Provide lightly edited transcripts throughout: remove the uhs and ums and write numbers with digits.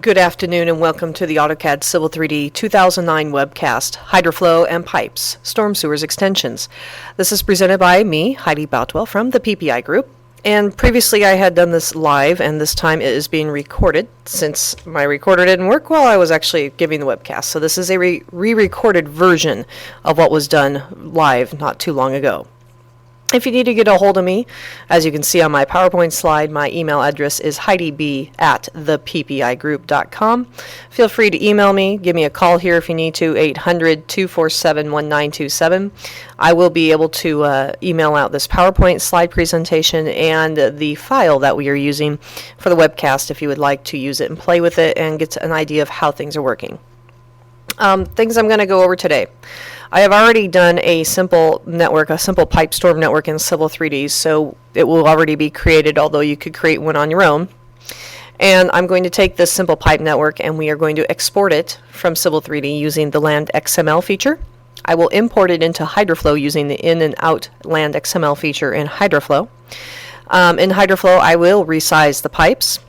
Good afternoon and welcome to the AutoCAD Civil 3D 2009 webcast, Hydraflow and Pipes, Storm Sewers Extensions. This is presented by me, Heidi Boutwell from the PPI Group. And previously I had done this live, and this time it is being recorded since my recorder didn't work while I was actually giving the webcast. So this is a re-recorded version of what was done live not too long ago. If you need to get a hold of me, as you can see on my PowerPoint slide, my email address is heidib@theppigroup.com. Feel free to email me. Give me a call here if you need to, 800-247-1927. I will be able to email out this PowerPoint slide presentation and the file that we are using for the webcast if you would like to use it and play with it and get an idea of how things are working. Things I'm going to go over today. I have already done a simple network, a simple pipe storm network in Civil 3D, so it will already be created, although you could create one on your own. And I'm going to take this simple pipe network and we are going to export it from Civil 3D using the Land XML feature. I will import it into Hydraflow using the in and out Land XML feature in Hydraflow. In Hydraflow, I will resize the pipes.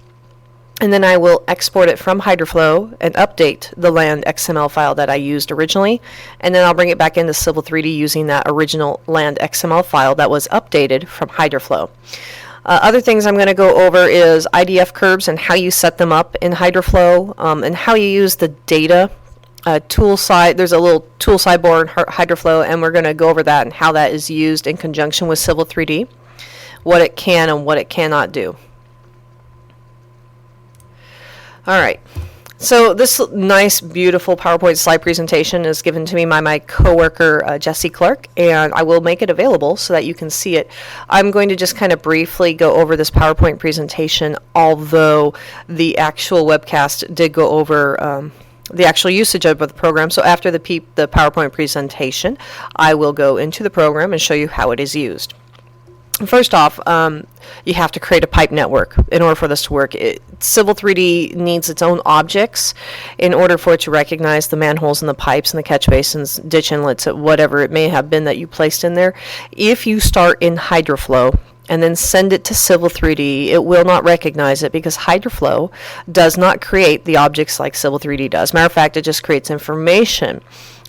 And then I will export it from Hydraflow and update the Land XML file that I used originally. And then I'll bring it back into Civil 3D using that original Land XML file that was updated from Hydraflow. Other things I'm going to go over is IDF curves and how you set them up in Hydraflow, and how you use the data tool side. There's a little tool sidebar in Hydraflow, and we're going to go over that and how that is used in conjunction with Civil 3D, what it can and what it cannot do. All right, so this nice, beautiful PowerPoint slide presentation is given to me by my coworker, Jesse Clark, and I will make it available so that you can see it. I'm going to just kind of briefly go over this PowerPoint presentation, although the actual webcast did go over the actual usage of the program. So after the PowerPoint presentation, I will go into the program and show you how it is used. First off, you have to create a pipe network in order for this to work. Civil 3D needs its own objects in order for it to recognize the manholes and the pipes and the catch basins, ditch inlets, whatever it may have been that you placed in there. If you start in Hydraflow and then send it to Civil 3D, it will not recognize it because Hydraflow does not create the objects like Civil 3D does. Matter of fact, it just creates information.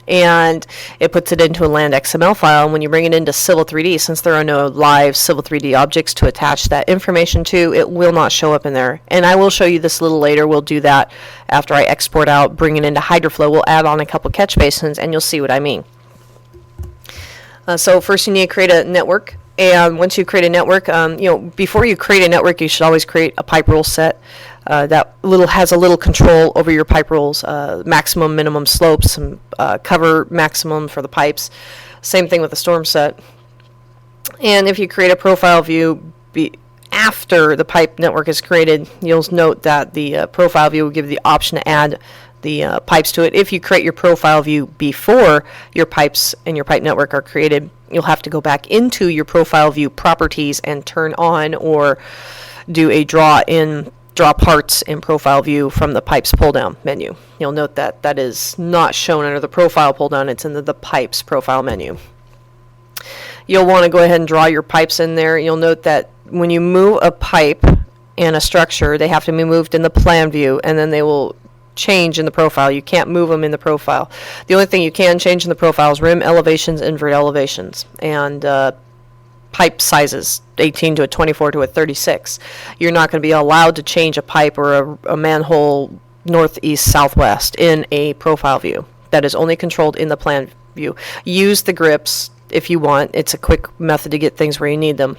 And it puts it into a Land XML file, and when you bring it into Civil 3D, since there are no live Civil 3D objects to attach that information to, it will not show up in there. And I will show you this a little later. We'll do that after I export out, bring it into Hydraflow. We'll add on a couple catch basins, and you'll see what I mean. So first you need to create a network. And once you create a network, before you create a network, you should always create a pipe rule set that has a little control over your pipe rules, maximum, minimum slopes, some cover maximum for the pipes. Same thing with the storm set. And if you create a profile view after the pipe network is created, you'll note that the profile view will give you the option to add the pipes to it. If you create your profile view before your pipes and your pipe network are created, you'll have to go back into your profile view properties and turn on or do a draw parts in profile view from the pipes pull down menu. You'll note that that is not shown under the profile pull down, it's in the pipes profile menu. You'll want to go ahead and draw your pipes in there. You'll note that when you move a pipe and a structure, they have to be moved in the plan view, and then they will change in the profile. You can't move them in the profile. The only thing you can change in the profile is rim elevations, invert elevations, and pipe sizes, 18 to a 24 to a 36. You're not going to be allowed to change a pipe or a manhole north, east, southwest in a profile view. That is only controlled in the plan view. Use the grips if you want. It's a quick method to get things where you need them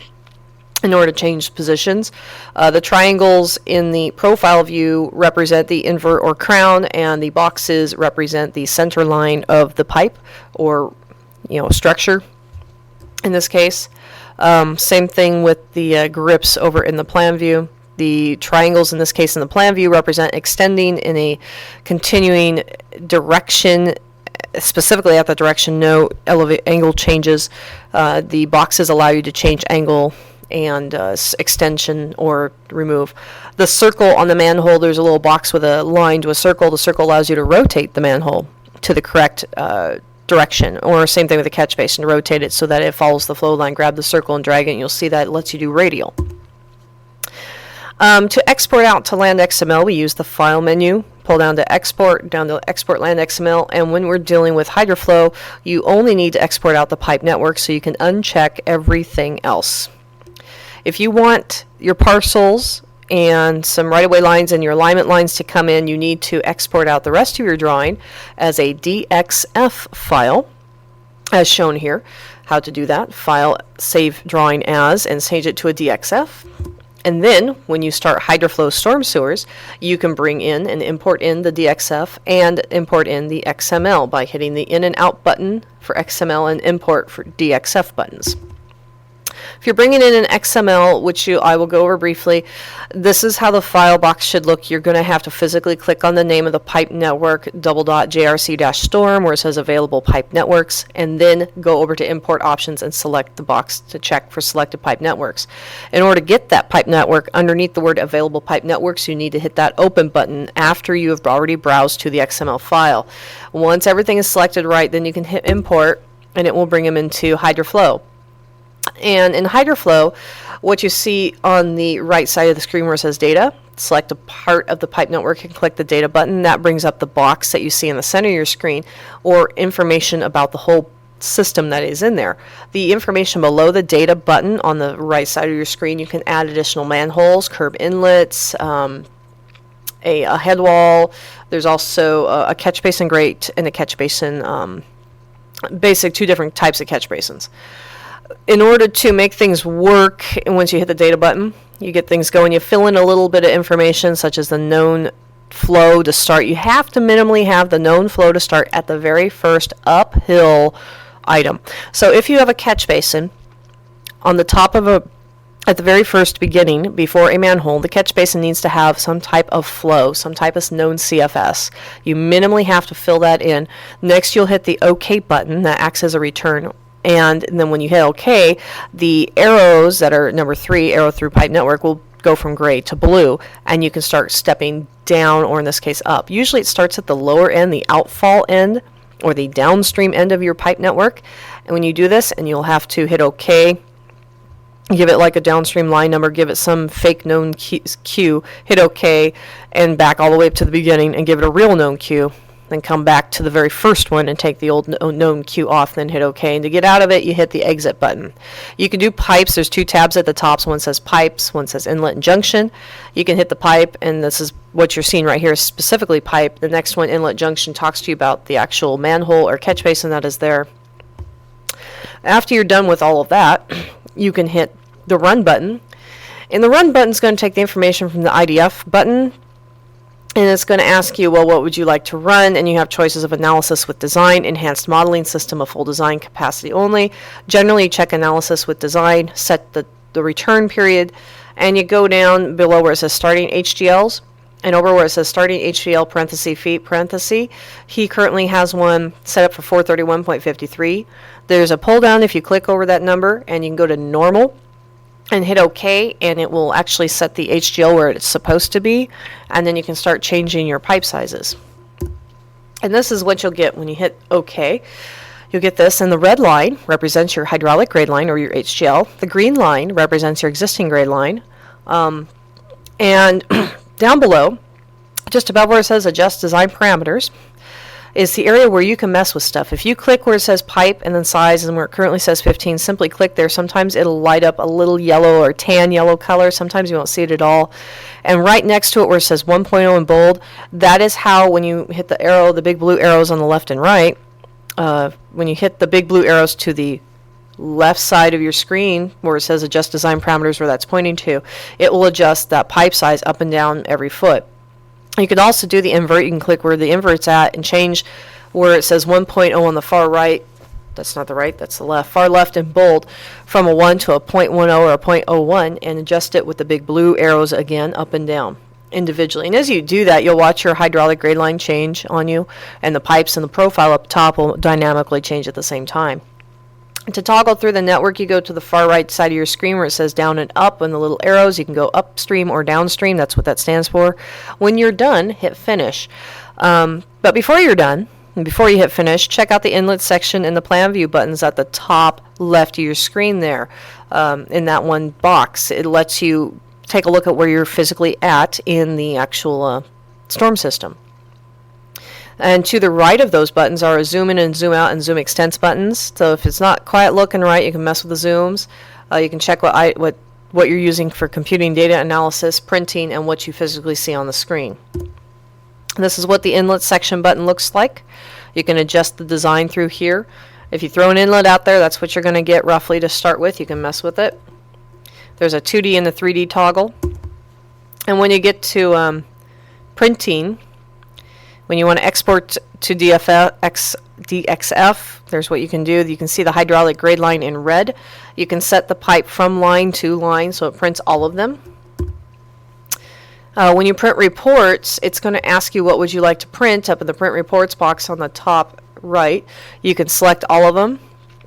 in order to change positions. The triangles in the profile view represent the invert or crown, and the boxes represent the center line of the pipe or structure in this case. Same thing with the grips over in the plan view. The triangles in this case in the plan view represent extending in a continuing direction, specifically at the direction no angle changes. The boxes allow you to change angle and extension or remove. The circle on the manhole, there's a little box with a line to a circle. The circle allows you to rotate the manhole to the correct direction, or same thing with the catch basin, to rotate it so that it follows the flow line. Grab the circle and drag it, and you'll see that it lets you do radial. To export out to land XML, we use the File menu, pull down to Export Land XML, and when we're dealing with Hydraflow, you only need to export out the pipe network, so you can uncheck everything else. If you want your parcels and some right-of-way lines and your alignment lines to come in, you need to export out the rest of your drawing as a DXF file, as shown here. How to do that: File, Save Drawing As, and change it to a DXF. And then, when you start Hydraflow storm sewers, you can bring in and import in the DXF and import in the XML by hitting the in and out button for XML and import for DXF buttons. If you're bringing in an XML, which I will go over briefly, this is how the file box should look. You're going to have to physically click on the name of the pipe network, /jrc-storm, where it says available pipe networks, and then go over to import options and select the box to check for selected pipe networks. In order to get that pipe network underneath the word available pipe networks, you need to hit that open button after you have already browsed to the XML file. Once everything is selected right, then you can hit import, and it will bring them into Hydraflow. And in Hydraflow, what you see on the right side of the screen where it says data, select a part of the pipe network and click the data button. That brings up the box that you see in the center of your screen, or information about the whole system that is in there. The information below the data button on the right side of your screen, you can add additional manholes, curb inlets, a head wall. There's also a catch basin grate and a catch basin, basic two different types of catch basins. In order to make things work, once you hit the data button, you get things going. You fill in a little bit of information, such as the known flow to start. You have to minimally have the known flow to start at the very first uphill item. So if you have a catch basin on the top of at the very first beginning, before a manhole, the catch basin needs to have some type of flow, some type of known CFS. You minimally have to fill that in. Next, you'll hit the OK button that acts as a return. And then when you hit OK, the arrows that are number 3, arrow through pipe network, will go from gray to blue, and you can start stepping down, or in this case up. Usually it starts at the lower end, the outfall end, or the downstream end of your pipe network. And when you do this, and you'll have to hit OK, give it like a downstream line number, give it some fake known Q, hit OK, and back all the way up to the beginning, and give it a real known Q. Then come back to the very first one and take the old known Q off, then hit OK. And to get out of it, you hit the exit button. You can do pipes. There's 2 tabs at the top. One says pipes, one says inlet and junction. You can hit the pipe, and this is what you're seeing right here, specifically pipe. The next one, inlet junction, talks to you about the actual manhole or catch basin that is there. After you're done with all of that, you can hit the run button. And the run button is going to take the information from the IDF button, and it's going to ask you, well, what would you like to run? And you have choices of analysis with design, enhanced modeling system, a full design capacity only. Generally, check analysis with design, set the return period, and you go down below where it says starting HDLs, and over where it says starting HDL parenthesis feet parenthesis. He currently has one set up for 431.53. There's a pull down if you click over that number, and you can go to normal and hit OK, and it will actually set the HDL where it's supposed to be, and then you can start changing your pipe sizes. And this is what you'll get when you hit OK. You'll get this, and the red line represents your hydraulic grade line, or your HDL. The green line represents your existing grade line. And down below, just above where it says adjust design parameters, is the area where you can mess with stuff. If you click where it says pipe and then size, and where it currently says 15, simply click there. Sometimes it'll light up a little yellow or tan yellow color. Sometimes you won't see it at all. And right next to it where it says 1.0 in bold, that is how, when you hit the arrow, the big blue arrows on the left and right, when you hit the big blue arrows to the left side of your screen where it says adjust design parameters, where that's pointing to, it will adjust that pipe size up and down every foot. You can also do the invert. You can click where the invert's at and change where it says 1.0 on the far right. That's not the right, that's the left. Far left in bold, from a 1 to a 0.10 or a 0.01, and adjust it with the big blue arrows again, up and down, individually. And as you do that, you'll watch your hydraulic grade line change on you, and the pipes and the profile up top will dynamically change at the same time. To toggle through the network, you go to the far right side of your screen where it says down and up and the little arrows. You can go upstream or downstream. That's what that stands for. When you're done, hit finish. But before you're done, and before you hit finish, check out the inlet section and the plan view buttons at the top left of your screen there. In that one box, it lets you take a look at where you're physically at in the actual storm system. And to the right of those buttons are a zoom in and zoom out and zoom extents buttons. So if it's not quite looking right, you can mess with the zooms. You can check what you're using for computing data analysis, printing, and what you physically see on the screen. This is what the inlet section button looks like. You can adjust the design through here. If you throw an inlet out there, that's what you're going to get roughly to start with. You can mess with it. There's a 2D and a 3D toggle. And when you get to printing, when you want to export to DXF, there's what you can do. You can see the hydraulic grade line in red. You can set the pipe from line to line so it prints all of them. When you print reports, it's going to ask you what would you like to print up in the print reports box on the top right. You can select all of them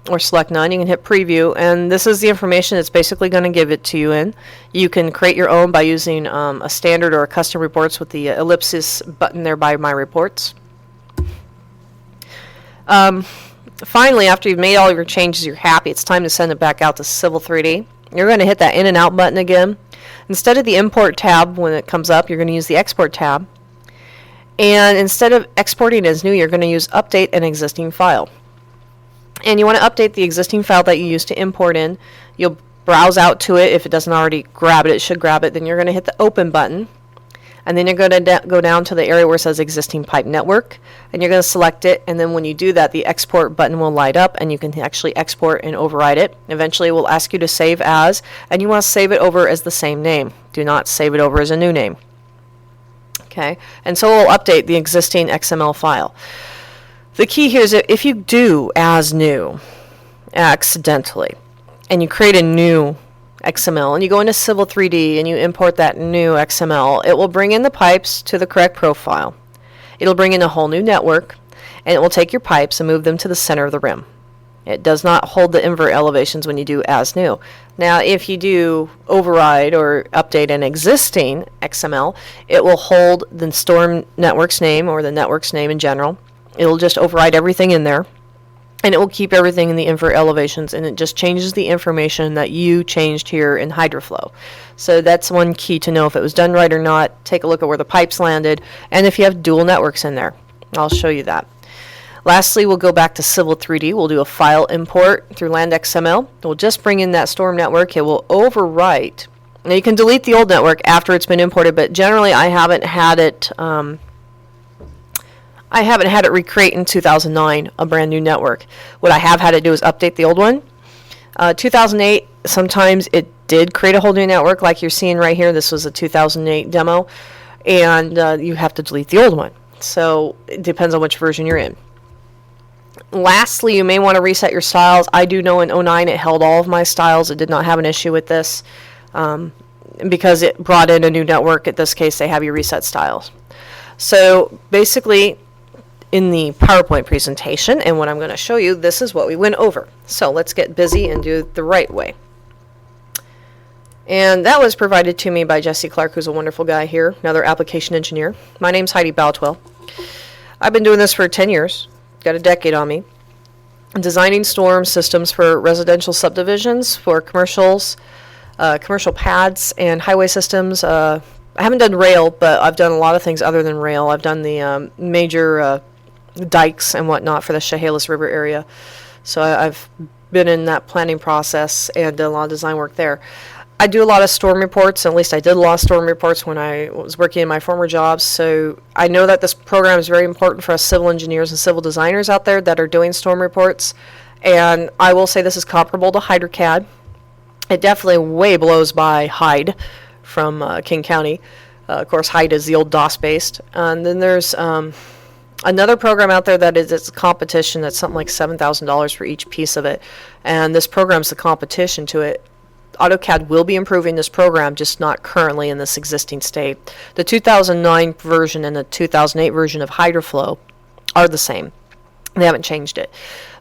or select none. You can hit preview, and this is the information it's basically going to give it to you in. You can create your own by using a standard or a custom reports with the ellipsis button there by my reports. Finally, after you've made all your changes, you're happy, it's time to send it back out to Civil 3D. You're going to hit that in and out button again. Instead of the import tab when it comes up, you're going to use the export tab. And instead of exporting as new, you're going to use update an existing file. And you want to update the existing file that you used to import in. You'll browse out to it. If it doesn't already grab it, it should grab it. Then you're going to hit the open button. And then you're going to go down to the area where it says existing pipe network. And you're going to select it. And then when you do that, the export button will light up and you can actually export and override it. Eventually it will ask you to save as, and you want to save it over as the same name. Do not save it over as a new name. Okay, and so we'll update the existing XML file. The key here is that if you do as new accidentally and you create a new XML and you go into Civil 3D and you import that new XML, it will bring in the pipes to the correct profile. It'll bring in a whole new network, and it will take your pipes and move them to the center of the rim. It does not hold the invert elevations when you do as new. Now, if you do override or update an existing XML, it will hold the storm network's name or the network's name in general. It'll just override everything in there, and it will keep everything in the invert elevations, and it just changes the information that you changed here in Hydraflow. So that's one key to know if it was done right or not. Take a look at where the pipes landed, and if you have dual networks in there. I'll show you that. Lastly, we'll go back to Civil 3D. We'll do a file import through LandXML. We'll just bring in that storm network. It will overwrite. Now you can delete the old network after it's been imported, but generally I haven't had it recreate in 2009 a brand new network. What I have had it do is update the old one. 2008, sometimes it did create a whole new network like you're seeing right here. This was a 2008 demo, and you have to delete the old one. So it depends on which version you're in. Lastly, you may want to reset your styles. I do know in 09 it held all of my styles. It did not have an issue with this because it brought in a new network. In this case, they have you reset styles. So basically, in the PowerPoint presentation and what I'm going to show you, this is what we went over. So let's get busy and do it the right way. And that was provided to me by Jesse Clark, who's a wonderful guy here, another application engineer. My name's Heidi Boutwell. I've been doing this for 10 years, got a decade on me. I'm designing storm systems for residential subdivisions, for commercials, commercial pads, and highway systems. I haven't done rail, but I've done a lot of things other than rail. I've done the major dikes and whatnot for the Chehalis River area. So I've been in that planning process and done a lot of design work there. I do a lot of storm reports, at least I did a lot of storm reports when I was working in my former jobs, so I know that this program is very important for us civil engineers and civil designers out there that are doing storm reports, and I will say this is comparable to HydroCAD. It definitely way blows by Hyde from King County. Of course, Hyde is the old DOS-based. And then there's another program out there that is it's a competition that's something like $7,000 for each piece of it, and this program's the competition to it. AutoCAD will be improving this program, just not currently in this existing state. The 2009 version and the 2008 version of Hydraflow are the same. They haven't changed it.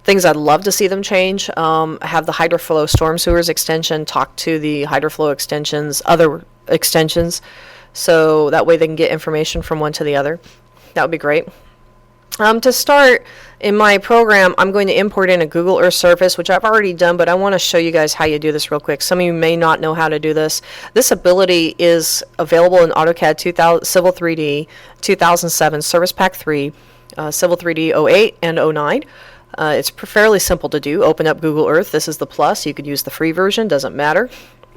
Things I'd love to see them change, have the Hydraflow Storm Sewers extension talk to the Hydraflow extensions, other extensions, so that way they can get information from one to the other. That would be great. To start, in my program, I'm going to import in a Google Earth surface, which I've already done, but I want to show you guys how you do this real quick. Some of you may not know how to do this. This ability is available in AutoCAD 2000, Civil 3D 2007, Service Pack 3, Civil 3D 08 and 09. It's fairly simple to do. Open up Google Earth. This is the plus. You could use the free version, doesn't matter.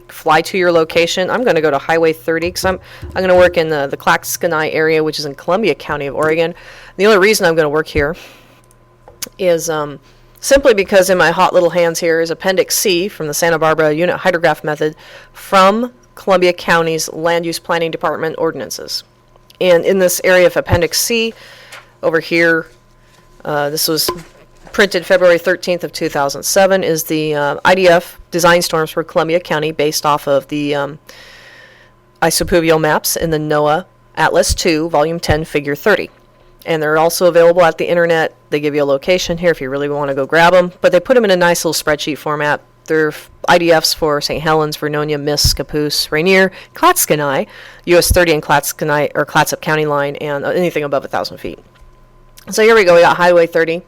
Fly to your location. I'm going to go to Highway 30 because I'm going to work in the Clackamas area, which is in Columbia County of Oregon. The only reason I'm going to work here is simply because in my hot little hands here is Appendix C from the Santa Barbara Unit Hydrograph Method from Columbia County's Land Use Planning Department ordinances. And in this area of Appendix C, over here, this was printed February 13th of 2007, is the IDF design storms for Columbia County based off of the isopuvial maps in the NOAA Atlas 2, Volume 10, Figure 30. And they're also available at the internet. They give you a location here if you really want to go grab them, but they put them in a nice little spreadsheet format. They're IDFs for St. Helens, Vernonia, Miss, Caboose, Rainier, Clackamas, US 30 and Clackamas or Clatsop County line, and anything above 1,000 feet. So here we go. We got Highway 30.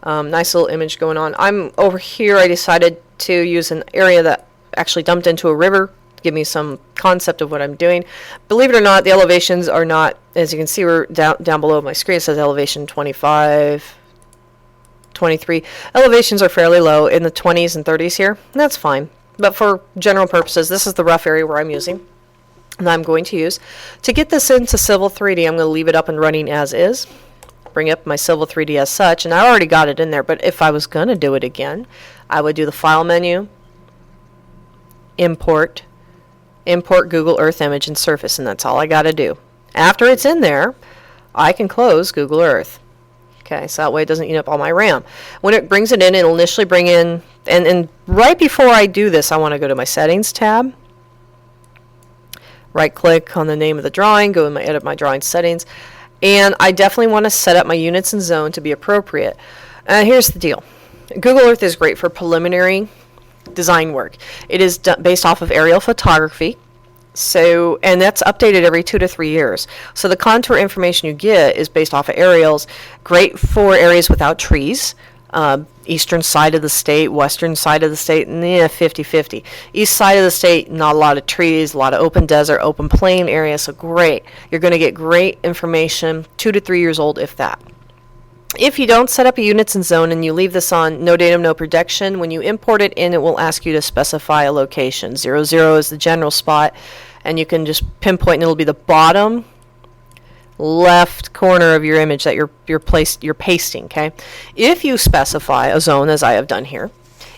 Nice little image going on. I'm over here. I decided to use an area that actually dumped into a river to give me some concept of what I'm doing. Believe it or not, the elevations are not, as you can see, we're down below my screen. It says elevation 25, 23. Elevations are fairly low in the 20s and 30s here. And that's fine. But for general purposes, this is the rough area where I'm using. And I'm going to use. To get this into Civil 3D, I'm going to leave it up and running as is. Bring up my Civil 3D as such, and I already got it in there, but if I was going to do it again, I would do the File menu, Import Google Earth Image and Surface, and that's all I got to do. After it's in there, I can close Google Earth. Okay, so that way it doesn't eat up all my RAM. When it brings it in, it'll initially bring in, and right before I do this, I want to go to my Settings tab, right-click on the name of the drawing, go in my Edit My Drawing Settings, and I definitely want to set up my units and zone to be appropriate. Here's the deal. Google Earth is great for preliminary design work. It is based off of aerial photography, and that's updated every 2 to 3 years. So the contour information you get is based off of aerials. Great for areas without trees. Eastern side of the state, western side of the state, 50-50. East side of the state, not a lot of trees, a lot of open desert, open plain area, so great. You're going to get great information, 2 to 3 years old, if that. If you don't set up a units and zone and you leave this on no datum, no projection, when you import it in, it will ask you to specify a location. 00 is the general spot, and you can just pinpoint, and it'll be the bottom left corner of your image that you're pasting. Okay, if you specify a zone, as I have done here,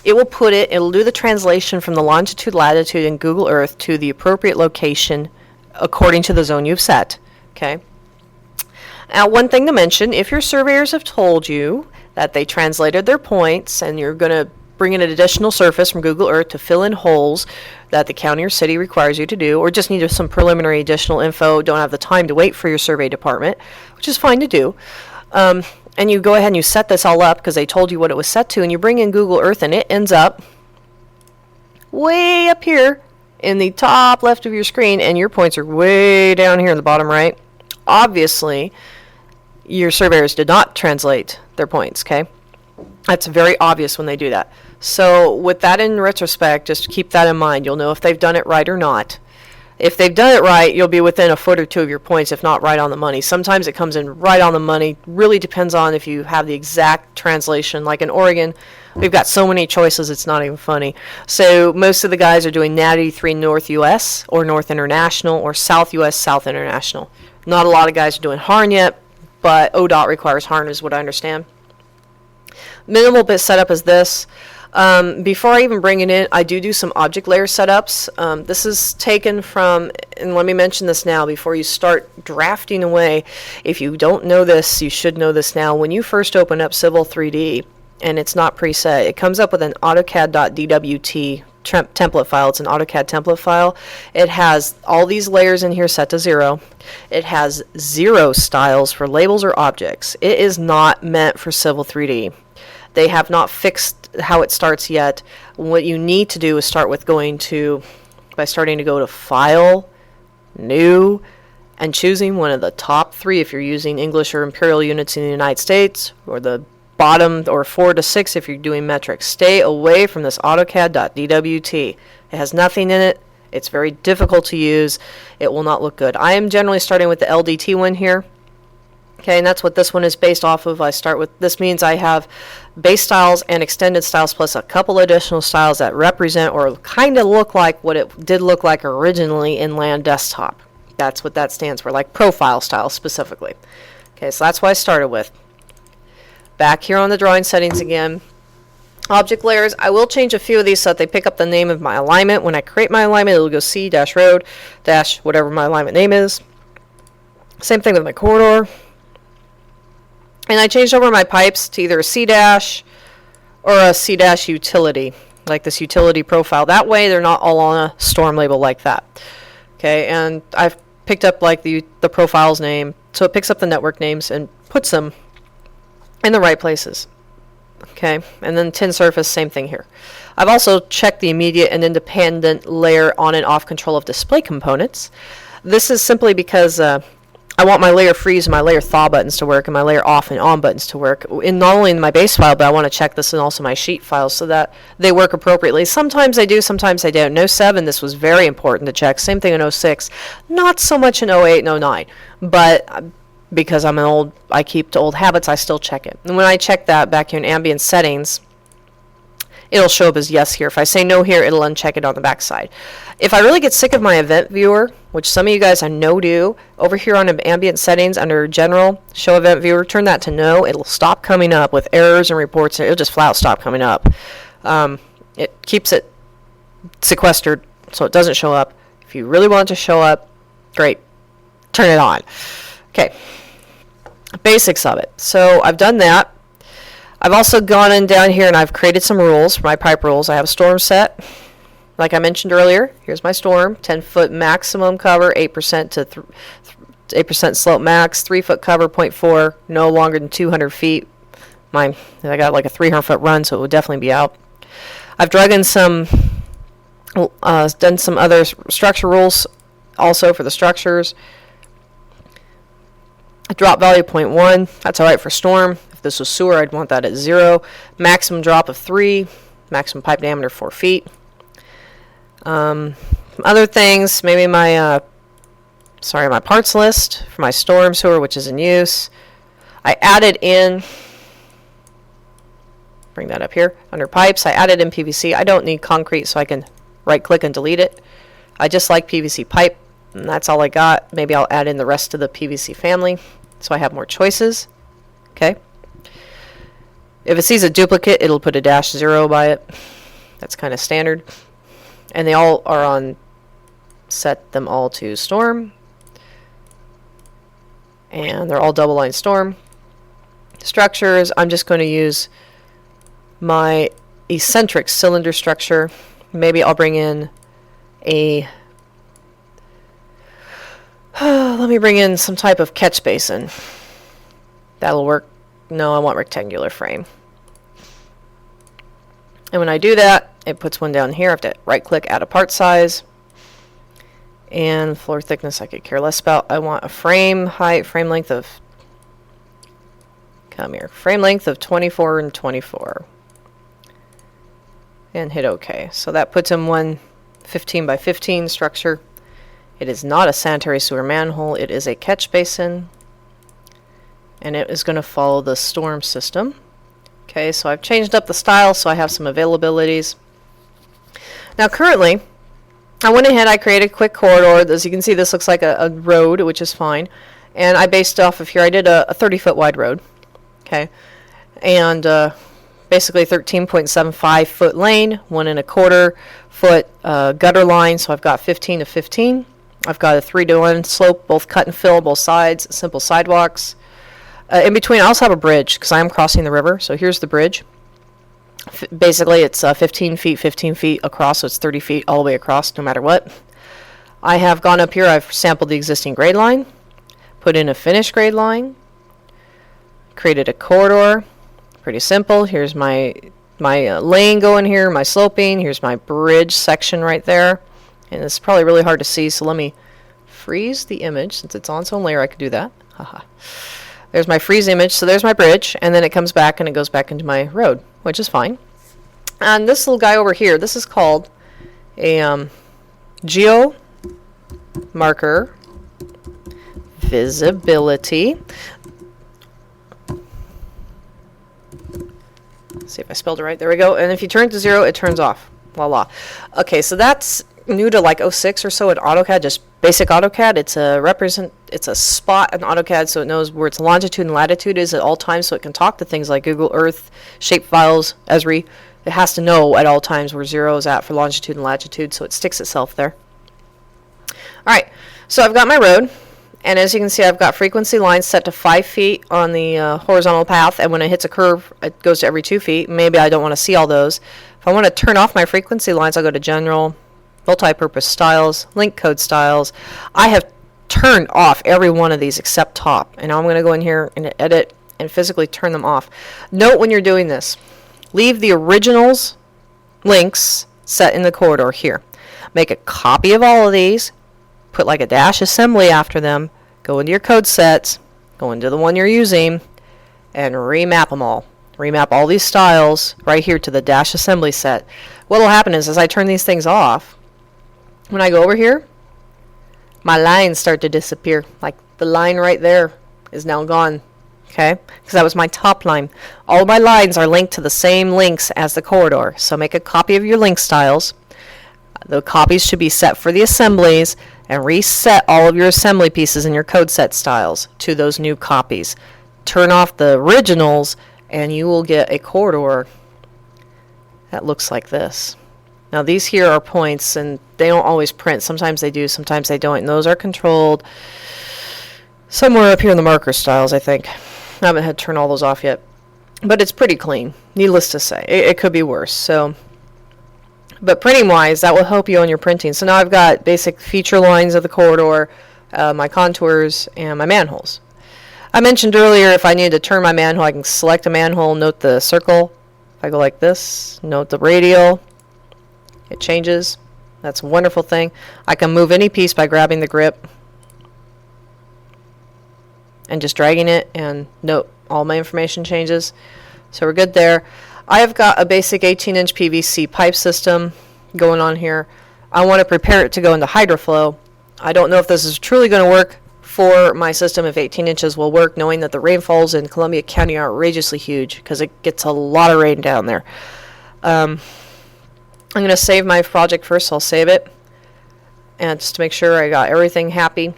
it'll do the translation from the longitude, latitude in Google Earth to the appropriate location according to the zone you've set. Okay. Now, one thing to mention, if your surveyors have told you that they translated their points and you're going to bring in an additional surface from Google Earth to fill in holes that the county or city requires you to do, or just need some preliminary additional info, don't have the time to wait for your survey department, which is fine to do, and you go ahead and you set this all up because they told you what it was set to, and you bring in Google Earth and it ends up way up here in the top left of your screen, and your points are way down here in the bottom right. Obviously, your surveyors did not translate their points, okay? That's very obvious when they do that. So with that in retrospect, just keep that in mind. You'll know if they've done it right or not. If they've done it right, you'll be within a foot or two of your points, if not right on the money. Sometimes it comes in right on the money. Really depends on if you have the exact translation. Like in Oregon, we've got so many choices, it's not even funny. So most of the guys are doing NAT 83 North US or North International or South US, South International. Not a lot of guys are doing HARN yet, but ODOT requires HARN is what I understand. Minimal bit setup is this. Before I even bring it in, I do some object layer setups. This is taken from, and let me mention this now before you start drafting away. If you don't know this, you should know this now. When you first open up Civil 3D and it's not preset, it comes up with an AutoCAD.dwt template file. It's an AutoCAD template file. It has all these layers in here set to 0. It has 0 styles for labels or objects. It is not meant for Civil 3D. They have not fixed how it starts yet. What you need to do is start with by starting to go to File, New, and choosing one of the top 3 if you're using English or imperial units in the United States, or the bottom or 4 to 6 if you're doing metric. Stay away from this AutoCAD.dwt. It has nothing in it. It's very difficult to use. It will not look good. I am generally starting with the LDT one here. Okay, and that's what this one is based off of. I start with, this means I have base styles and extended styles plus a couple additional styles that represent or kind of look like what it did look like originally in Land Desktop. That's what that stands for, like profile styles specifically. Okay, so that's what I started with. Back here on the drawing settings again. Object layers, I will change a few of these so that they pick up the name of my alignment. When I create my alignment, it'll go C-road dash whatever my alignment name is. Same thing with my corridor. And I changed over my pipes to either a C- or a C- utility, like this utility profile. That way they're not all on a storm label like that. Okay, and I've picked up like the profile's name, so it picks up the network names and puts them in the right places. Okay, and then tin surface, same thing here. I've also checked the immediate and independent layer on and off control of display components. This is simply because I want my layer freeze and my layer thaw buttons to work and my layer off and on buttons to work, in not only in my base file, but I want to check this in also my sheet files so that they work appropriately. Sometimes they do, sometimes they don't. In 07, this was very important to check. Same thing in 06. Not so much in 08 and 09, but because I keep to old habits, I still check it. And when I check that back here in ambient settings, it'll show up as yes here. If I say no here, it'll uncheck it on the back side. If I really get sick of my event viewer, which some of you guys I know do, over here on ambient settings under general, show event viewer, turn that to no. It'll stop coming up with errors and reports. It'll just flat out stop coming up. It keeps it sequestered so it doesn't show up. If you really want it to show up, great. Turn it on. Okay. Basics of it. So I've done that. I've also gone in down here and I've created some rules for my pipe rules. I have a storm set. Like I mentioned earlier, here's my storm. 10-foot maximum cover, 8% to 8% slope max, 3-foot cover, 0.4, no longer than 200 feet. I got like a 300-foot run, so it would definitely be out. I've done some other structure rules also for the structures. A drop value 0.1, that's all right for storm. If this was sewer, I'd want that at 0. Maximum drop of 3, maximum pipe diameter 4 feet. Other things, maybe my parts list for my storm sewer, which is in use. I added in, bring that up here, under pipes, I added in PVC. I don't need concrete, so I can right click and delete it. I just like PVC pipe, and that's all I got. Maybe I'll add in the rest of the PVC family, so I have more choices. Okay. If it sees a duplicate, it'll put a -0 by it. That's kind of standard. And they all are on, set them all to storm. And they're all double line storm. Structures, I'm just going to use my eccentric cylinder structure. Maybe I'll bring in a, let me bring in some type of catch basin. That'll work. No, I want rectangular frame. And when I do that, it puts one down here. I have to right click, add a part size. And floor thickness I could care less about. I want a frame height, frame length of, come here, frame length of 24 and 24. And hit OK. So that puts in one 15 by 15 structure. It is not a sanitary sewer manhole. It is a catch basin. And it is going to follow the storm system. Okay, so I've changed up the style so I have some availabilities. Now currently, I went ahead, I created a quick corridor. As you can see, this looks like a road, which is fine. And I based off of here, I did a 30-foot wide road. Okay, and basically 13.75 foot lane, 1.25 foot gutter line, so I've got 15 to 15. I've got a 3-to-1 slope, both cut and fill, both sides, simple sidewalks. In between, I also have a bridge because I am crossing the river. So here's the bridge. Basically, it's 15 feet across, so it's 30 feet all the way across, no matter what. I have gone up here. I've sampled the existing grade line, put in a finished grade line, created a corridor. Pretty simple. Here's my lane going here, my sloping. Here's my bridge section right there. And it's probably really hard to see, so let me freeze the image. Since it's on its own layer, I could do that. Haha. There's my freeze image, so there's my bridge, and then it comes back and it goes back into my road, which is fine. And this little guy over here, this is called a geo marker visibility. Let's see if I spelled it right. There we go. And if you turn it to 0, it turns off. Voila. Okay, so that's new to like 06 or so in AutoCAD, just basic AutoCAD. It's a spot in AutoCAD, so it knows where its longitude and latitude is at all times, so it can talk to things like Google Earth, shapefiles, Esri. It has to know at all times where 0 is at for longitude and latitude, so it sticks itself there. Alright, so I've got my road, and as you can see, I've got frequency lines set to 5 feet on the horizontal path, and when it hits a curve, it goes to every 2 feet. Maybe I don't want to see all those. If I want to turn off my frequency lines, I'll go to General, Multi-Purpose Styles, Link Code Styles. I have turned off every one of these except top, and now I'm going to go in here and edit and physically turn them off. Note when you're doing this, leave the originals links set in the corridor here. Make a copy of all of these, put like a dash assembly after them, go into your code sets, go into the one you're using, and remap them all. Remap all these styles right here to the dash assembly set. What will happen is as I turn these things off, when I go over here, my lines start to disappear. Like the line right there is now gone. Okay? Because that was my top line. All of my lines are linked to the same links as the corridor. So make a copy of your link styles. The copies should be set for the assemblies, and reset all of your assembly pieces in your code set styles to those new copies. Turn off the originals, and you will get a corridor that looks like this. Now these here are points, and they don't always print. Sometimes they do, sometimes they don't, and those are controlled somewhere up here in the marker styles, I think. I haven't had to turn all those off yet, but it's pretty clean, needless to say. It could be worse. So, but printing wise, that will help you on your printing. So now I've got basic feature lines of the corridor, my contours, and my manholes. I mentioned earlier if I needed to turn my manhole, I can select a manhole, note the circle. If I go like this, note the radial, it changes. That's a wonderful thing. I can move any piece by grabbing the grip and just dragging it, and note all my information changes. So we're good there. I have got a basic 18-inch PVC pipe system going on here. I want to prepare it to go into Hydraflow. I don't know if this is truly going to work for my system, if 18 inches will work, knowing that the rainfalls in Columbia County are outrageously huge because it gets a lot of rain down there. I'm going to save my project first, so I'll save it. And just to make sure I got everything happy.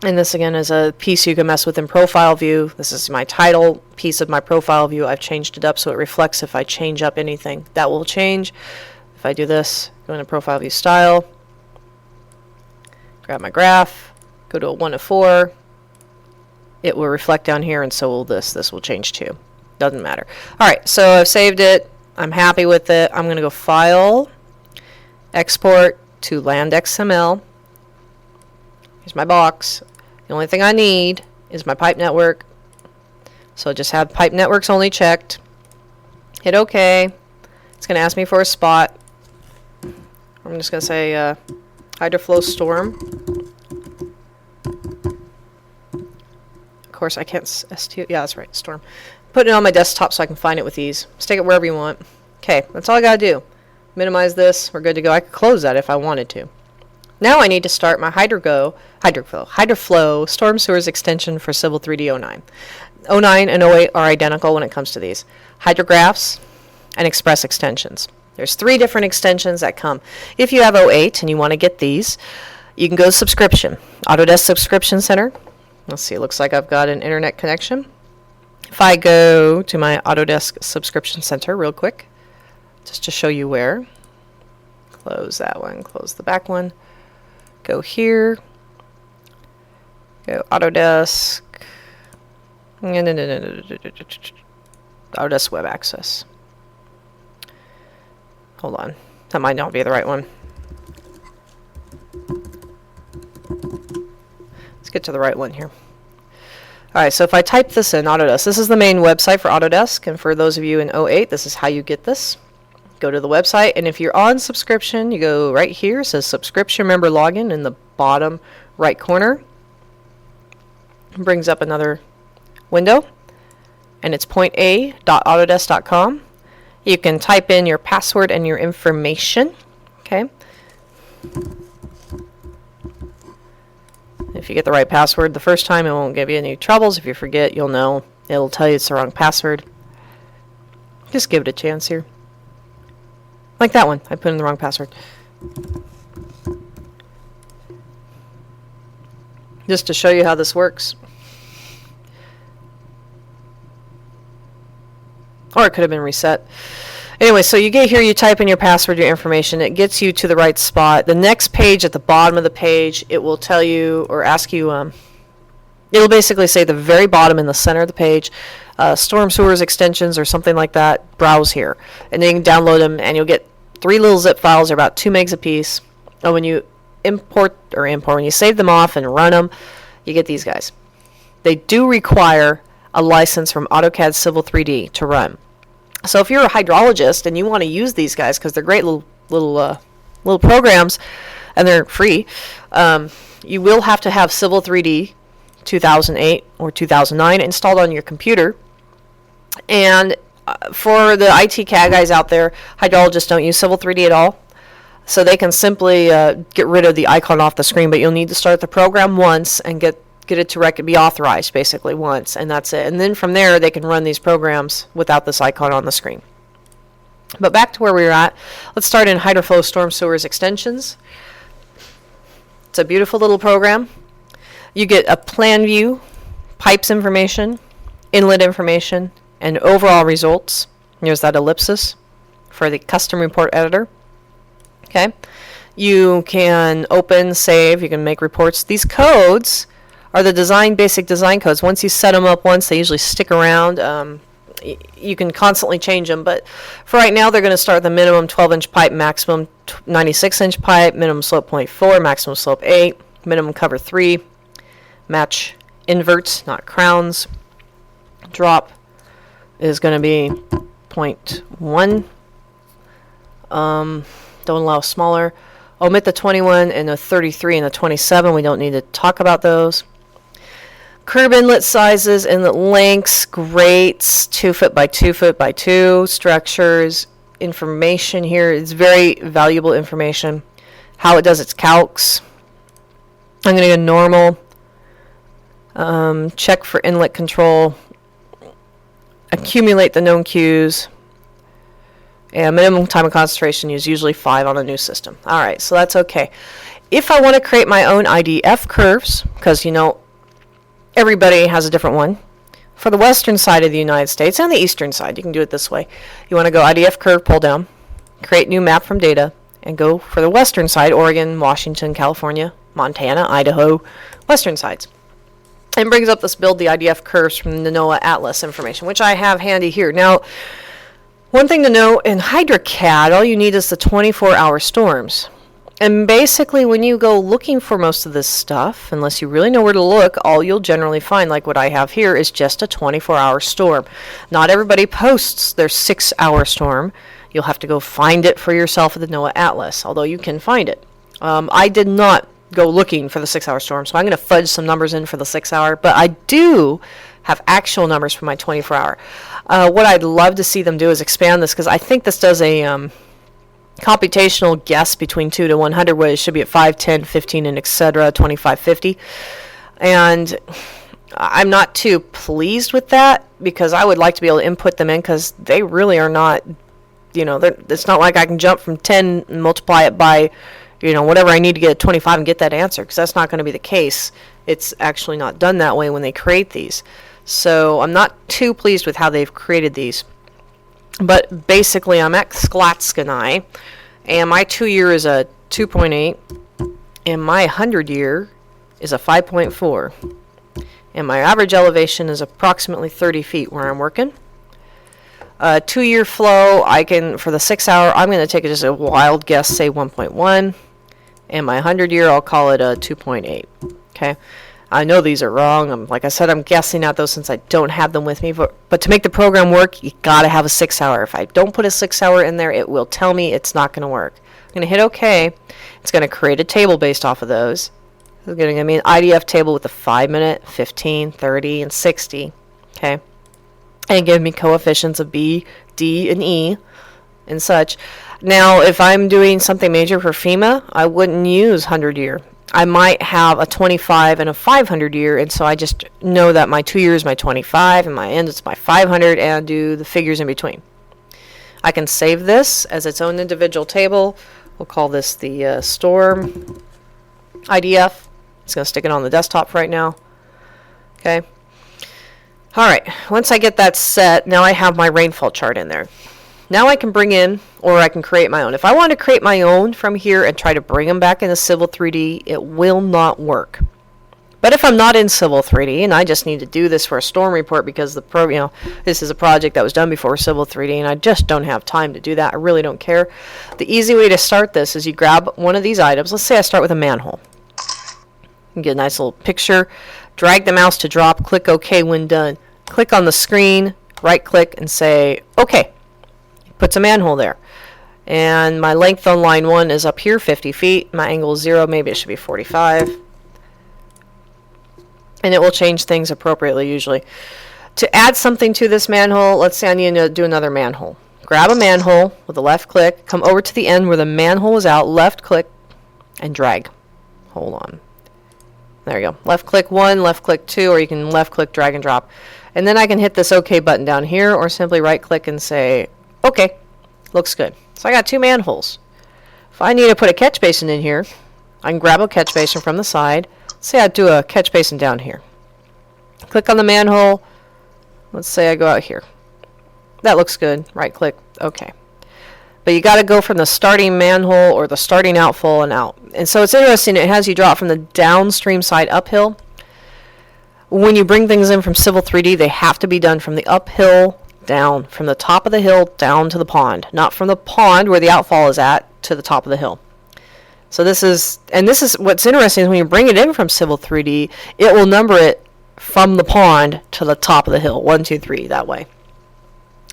And this again is a piece you can mess with in profile view. This is my title piece of my profile view. I've changed it up so it reflects if I change up anything. That will change. If I do this, go into profile view style, grab my graph, go to a 1 to 4. It will reflect down here, and so will this. This will change too. Doesn't matter. Alright, so I've saved it. I'm happy with it. I'm going to go File, Export to Land XML. Here's my box. The only thing I need is my pipe network. So just have pipe networks only checked. Hit OK. It's going to ask me for a spot. I'm just going to say Hydraflow Storm. Of course, I can't STO. Yeah, that's right, Storm. Put it on my desktop so I can find it with ease. Stick it wherever you want. Okay, that's all I got to do. Minimize this. We're good to go. I could close that if I wanted to. Now I need to start my Hydraflow Storm Sewers extension for Civil 3D 09. 09 and 08 are identical when it comes to these. Hydrographs and Express extensions. There's 3 different extensions that come. If you have 08 and you want to get these, you can go to subscription. Autodesk Subscription Center. Let's see, it looks like I've got an internet connection. If I go to my Autodesk Subscription Center real quick, just to show you where. Close that one, close the back one. Go here, go Autodesk, Autodesk Web Access. Hold on, that might not be the right one. Let's get to the right one here. Alright, so if I type this in Autodesk, this is the main website for Autodesk, and for those of you in 08, this is how you get this. go to the website, and if you're on subscription, you go right here. It says subscription member login in the bottom right corner. It brings up another window, and it's pointa.autodesk.com. You can type in your password and your information. Okay. If you get the right password the first time, it won't give you any troubles. If you forget, you'll know. It'll tell you it's the wrong password. Just give it a chance here. Like that one. I put in the wrong password. Just to show you how this works. Or it could have been reset. Anyway, so you get here, you type in your password, your information. It gets you to the right spot. The next page, at the bottom of the page, it will tell you or ask you, it'll basically say the very bottom in the center of the page, storm sewers extensions or something like that, browse here. And then you can download them, and you'll get 3 little zip files. They're about 2 megs a piece. And when you when you save them off and run them, you get these guys. They do require a license from AutoCAD Civil 3D to run. So if you're a hydrologist and you want to use these guys, because they're great little programs and they're free, you will have to have Civil 3D 2008 or 2009 installed on your computer. And for the IT CAD guys out there, hydrologists don't use Civil 3D at all. So they can simply get rid of the icon off the screen, but you'll need to start the program once and get it to be authorized basically once, and that's it. And then from there, they can run these programs without this icon on the screen. But back to where we were at. Let's start in Hydraflow Storm Sewers Extensions. It's a beautiful little program. You get a plan view, pipes information, inlet information, and overall results. Here's that ellipsis for the custom report editor. Okay. You can open, save, you can make reports. These codes are the basic design codes. Once you set them up once, they usually stick around. You can constantly change them, but for right now, they're going to start the minimum 12-inch pipe, maximum 96-inch pipe, minimum slope 0.4, maximum slope 8, minimum cover 3, match inverts, not crowns. Drop is going to be 0.1. Don't allow smaller. Omit the 21 and the 33 and the 27. We don't need to talk about those. Curb inlet sizes, inlet lengths, grates, 2 foot by 2 foot by 2, structures, information here. It's very valuable information. How it does its calcs. I'm going to go normal. Check for inlet control. Accumulate the known Qs. And minimum time of concentration is usually 5 on a new system. All right, so that's okay. If I want to create my own IDF curves, because everybody has a different one. For the western side of the United States and the eastern side, you can do it this way. You want to go IDF curve, pull down, create new map from data, and go for the western side, Oregon, Washington, California, Montana, Idaho, western sides. And brings up this build the IDF curves from the NOAA Atlas information, which I have handy here. Now, one thing to know, in HydroCAD, all you need is the 24-hour storms. And basically, when you go looking for most of this stuff, unless you really know where to look, all you'll generally find, like what I have here, is just a 24-hour storm. Not everybody posts their 6-hour storm. You'll have to go find it for yourself at the NOAA Atlas, although you can find it. I did not go looking for the 6-hour storm, so I'm going to fudge some numbers in for the 6-hour, but I do have actual numbers for my 24-hour. What I'd love to see them do is expand this, because I think this does a computational guess between 2 to 100, where it should be at 5, 10, 15, and etc., 25, 50. And I'm not too pleased with that, because I would like to be able to input them in, because they really are not, it's not like I can jump from 10 and multiply it by, whatever I need to get at 25 and get that answer, because that's not going to be the case. It's actually not done that way when they create these. So I'm not too pleased with how they've created these. But basically, I'm at Sklatskani, and my 2-year is a 2.8, and my 100-year is a 5.4. And my average elevation is approximately 30 feet where I'm working. 2-year flow, for the 6-hour, I'm going to take just a wild guess, say 1.1. And my 100-year, I'll call it a 2.8. Okay. I know these are wrong. Like I said, I'm guessing at those since I don't have them with me. But to make the program work, you got to have a 6-hour. If I don't put a 6-hour in there, it will tell me it's not going to work. I'm going to hit OK. It's going to create a table based off of those. It's going to give me an IDF table with the 5-minute, 15, 30, and 60. Okay. And give me coefficients of B, D, and E and such. Now, if I'm doing something major for FEMA, I wouldn't use 100-year. I might have a 25 and a 500-year, and so I just know that my 2 years is my 25, and my end is my 500, and do the figures in between. I can save this as its own individual table. We'll call this the Storm IDF. It's going to stick it on the desktop right now. Okay. All right. Once I get that set, now I have my rainfall chart in there. Now I can bring in, or I can create my own. If I want to create my own from here and try to bring them back into Civil 3D, it will not work. But if I'm not in Civil 3D and I just need to do this for a storm report because this is a project that was done before Civil 3D and I just don't have time to do that, I really don't care. The easy way to start this is you grab one of these items. Let's say I start with a manhole. You get a nice little picture. Drag the mouse to drop. Click OK when done. Click on the screen. Right click and say OK. Puts a manhole there. And my length on line 1 is up here, 50 feet. My angle is 0. Maybe it should be 45. And it will change things appropriately usually. To add something to this manhole, let's say I need to do another manhole. Grab a manhole with a left click. Come over to the end where the manhole is out. Left click and drag. Hold on. There you go. Left click 1, left click 2, or you can left click, drag and drop. And then I can hit this OK button down here, or simply right click and say OK. Looks good. So I got 2 manholes. If I need to put a catch basin in here, I can grab a catch basin from the side. Say I do a catch basin down here. Click on the manhole. Let's say I go out here. That looks good. Right click. OK. But you got to go from the starting manhole or the starting outfall and out. And so it's interesting. It has you drop from the downstream side uphill. When you bring things in from Civil 3D, they have to be done from the uphill down, from the top of the hill down to the pond, not from the pond where the outfall is at to the top of the hill. So this is what's interesting is when you bring it in from Civil 3D, it will number it from the pond to the top of the hill, 1, 2, 3, that way.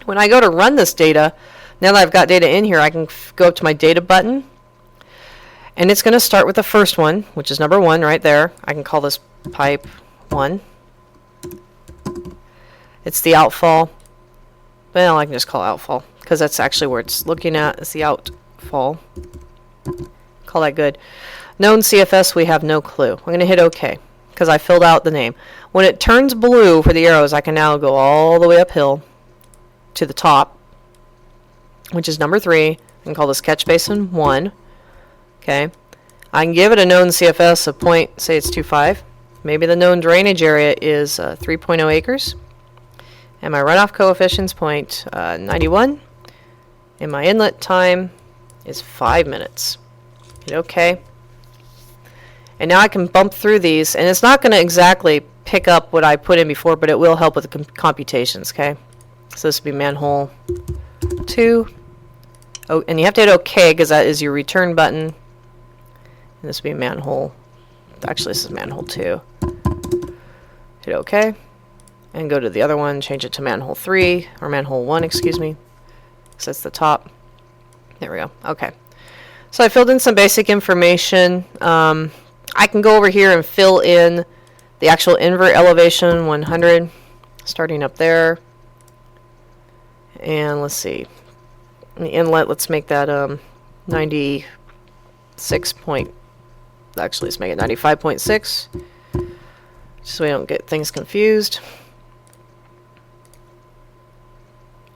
When I go to run this data, now that I've got data in here, I can go up to my data button, and it's going to start with the first one, which is number 1 right there. I can call this pipe 1. It's the outfall. Well, I can just call it outfall because that's actually where it's looking at. It's the outfall. Call that good. Known CFS, we have no clue. I'm going to hit OK because I filled out the name. When it turns blue for the arrows, I can now go all the way uphill to the top, which is number 3. I can call this catch basin 1. Okay. I can give it a known CFS of point, say it's 2.5. Maybe the known drainage area is 3.0 acres. And my runoff coefficient's 0.91. And my inlet time is 5 minutes. Hit OK. And now I can bump through these. And it's not going to exactly pick up what I put in before, but it will help with the computations. Okay. So this would be manhole 2. Oh, and you have to hit OK because that is your return button. And this would be manhole. Actually, this is manhole 2. Hit OK. And go to the other one, change it to manhole 3, or manhole 1, excuse me. So that's the top. There we go. Okay. So I filled in some basic information. I can go over here and fill in the actual invert elevation, 100, starting up there. And let's see. The inlet, let's make that 96 point. Actually, let's make it 95.6, so we don't get things confused.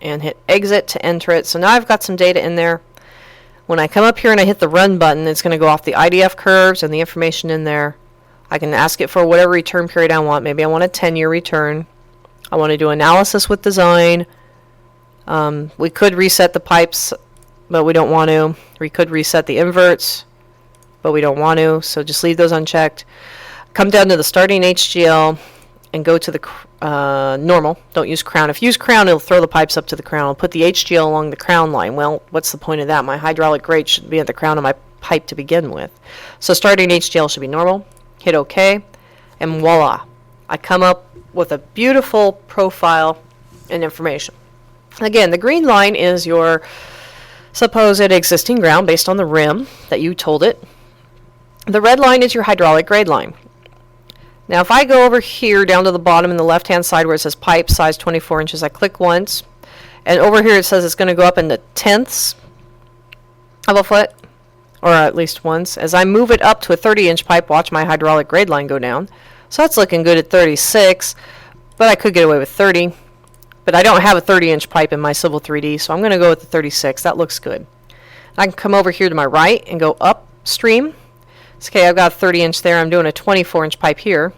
And hit exit to enter it. So now I've got some data in there. When I come up here and I hit the run button, it's going to go off the IDF curves and the information in there. I can ask it for whatever return period I want. Maybe I want a 10-year return. I want to do analysis with design. We could reset the pipes, but we don't want to. We could reset the inverts, but we don't want to. So just leave those unchecked. Come down to the starting HGL and go to the normal. Don't use crown. If you use crown, it'll throw the pipes up to the crown. It'll put the HGL along the crown line. Well, what's the point of that? My hydraulic grate should be at the crown of my pipe to begin with. So starting HGL should be normal. Hit OK. and voila, I come up with a beautiful profile and information. Again, the green line is your supposed existing ground based on the rim that you told it. The red line is your hydraulic grade line. Now if I go over here down to the bottom in the left hand side where it says pipe size 24 inches, I click once, and over here it says it's going to go up into tenths of a foot, or at least once. As I move it up to a 30-inch pipe, watch my hydraulic grade line go down. So that's looking good at 36, but I could get away with 30. But I don't have a 30-inch pipe in my Civil 3D, so I'm going to go with the 36. That looks good. I can come over here to my right and go upstream. It's okay, I've got a 30-inch there. I'm doing a 24-inch pipe here.